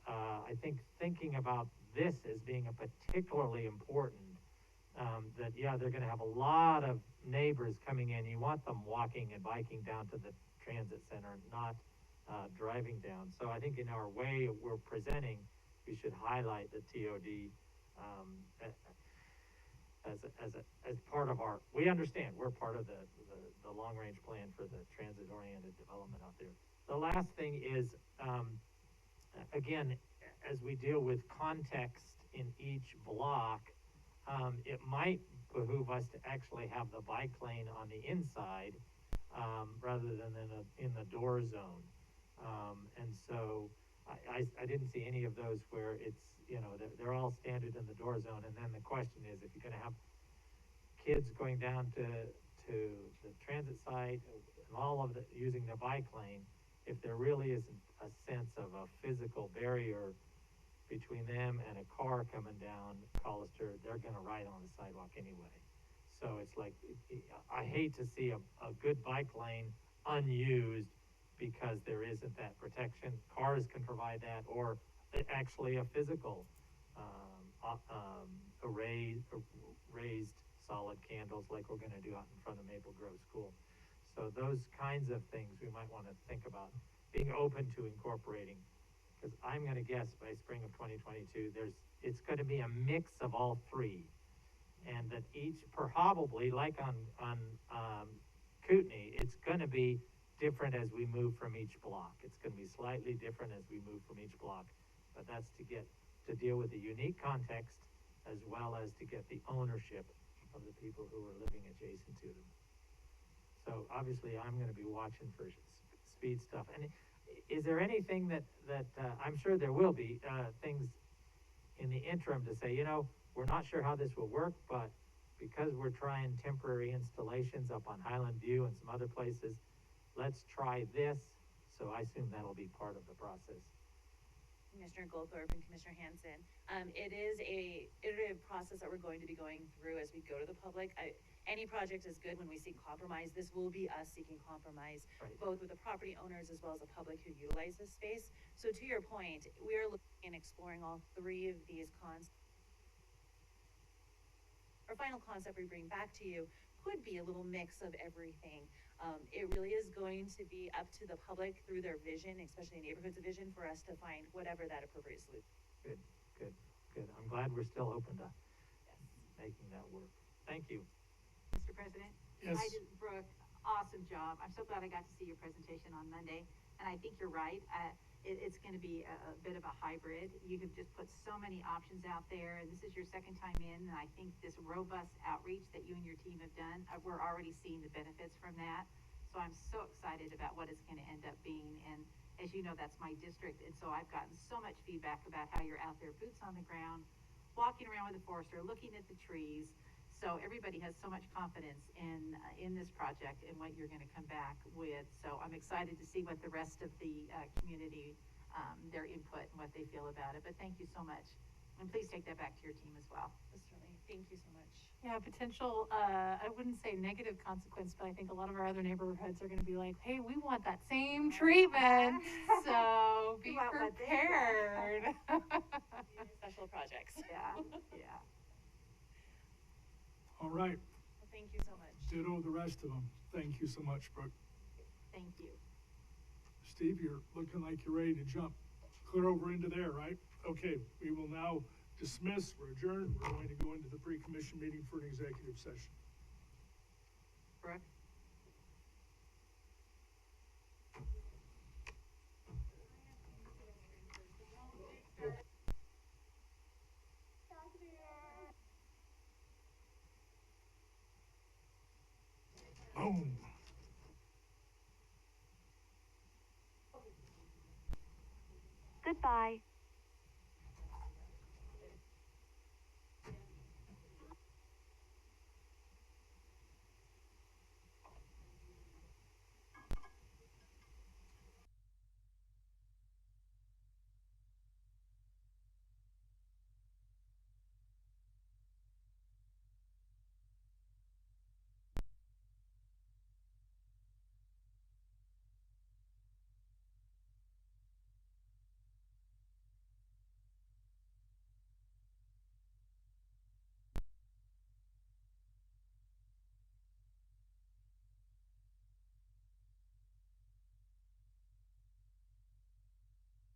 I think thinking about this as being a particularly important, that, yeah, they're going to have a lot of neighbors coming in. You want them walking and biking down to the transit center, not driving down. So I think in our way we're presenting, we should highlight the TOD as part of our, we understand we're part of the long-range plan for the transit-oriented development out there. The last thing is, again, as we deal with context in each block, it might behoove us to actually have the bike lane on the inside rather than in the door zone. And so I didn't see any of those where it's, they're all standard in the door zone. And then the question is, if you're going to have kids going down to the transit site and all of the using the bike lane, if there really isn't a sense of a physical barrier between them and a car coming down Collister, they're going to ride on the sidewalk anyway. So it's like, I hate to see a good bike lane unused because there isn't that protection. Cars can provide that, or actually a physical raised solid candles like we're going to do out in front of Maple Grove School. So those kinds of things we might want to think about being open to incorporating, because I'm going to guess by spring of 2022 it's going to be a mix of all three, and that each probably, like on Kootenai, it's going to be different as we move from each block. It's going to be slightly different as we move from each block, but that's to deal with the unique context as well as to get the ownership of the people who are living adjacent to them. So obviously I'm going to be watching for speed stuff. And is there anything that I'm sure there will be things in the interim to say, we're not sure how this will work, but because we're trying temporary installations up on Highland View and some other places, let's try this. So I assume that'll be part of the process. Commissioner Goldthorpe and Commissioner Hansen. It is a iterative process that we're going to be going through as we go to the public. Any project is good when we seek compromise. This will be us seeking compromise, both with the property owners as well as the public who utilize this space. So to your point, we are looking and exploring all three of these concepts. Our final concept we bring back to you could be a little mix of everything. It really is going to be up to the public through their vision, especially neighborhoods of vision, for us to find whatever that appropriate solution. Good. I'm glad we're still open to making that work. Thank you. Mr. President? Yes. Brooke, awesome job. I'm so glad I got to see your presentation on Monday, and I think you're right. It's gonna be a bit of a hybrid. You have just put so many options out there, and this is your second time in, and I think this robust outreach that you and your team have done, we're already seeing the benefits from that. So I'm so excited about what it's gonna end up being, and as you know, that's my district, and so I've gotten so much feedback about how you're out there, boots on the ground, walking around with a forester, looking at the trees. So everybody has so much confidence in this project and what you're gonna come back with. So I'm excited to see what the rest of the, community, their input and what they feel about it. But thank you so much. And please take that back to your team as well. Certainly, thank you so much. Yeah, potential, I wouldn't say negative consequence, but I think a lot of our other neighborhoods are gonna be like, hey, we want that same treatment, so be We want what they want. prepared. Special projects. Yeah. All right, Well, thank you so much. ditto the rest of them. Thank you so much, Brooke. Thank you. Steve, you're looking like you're ready to jump clear over into there, right? Okay, we will now dismiss, we're adjourned, we're going to go into the pre-commission meeting for an executive session. Brooke? Boom. Goodbye.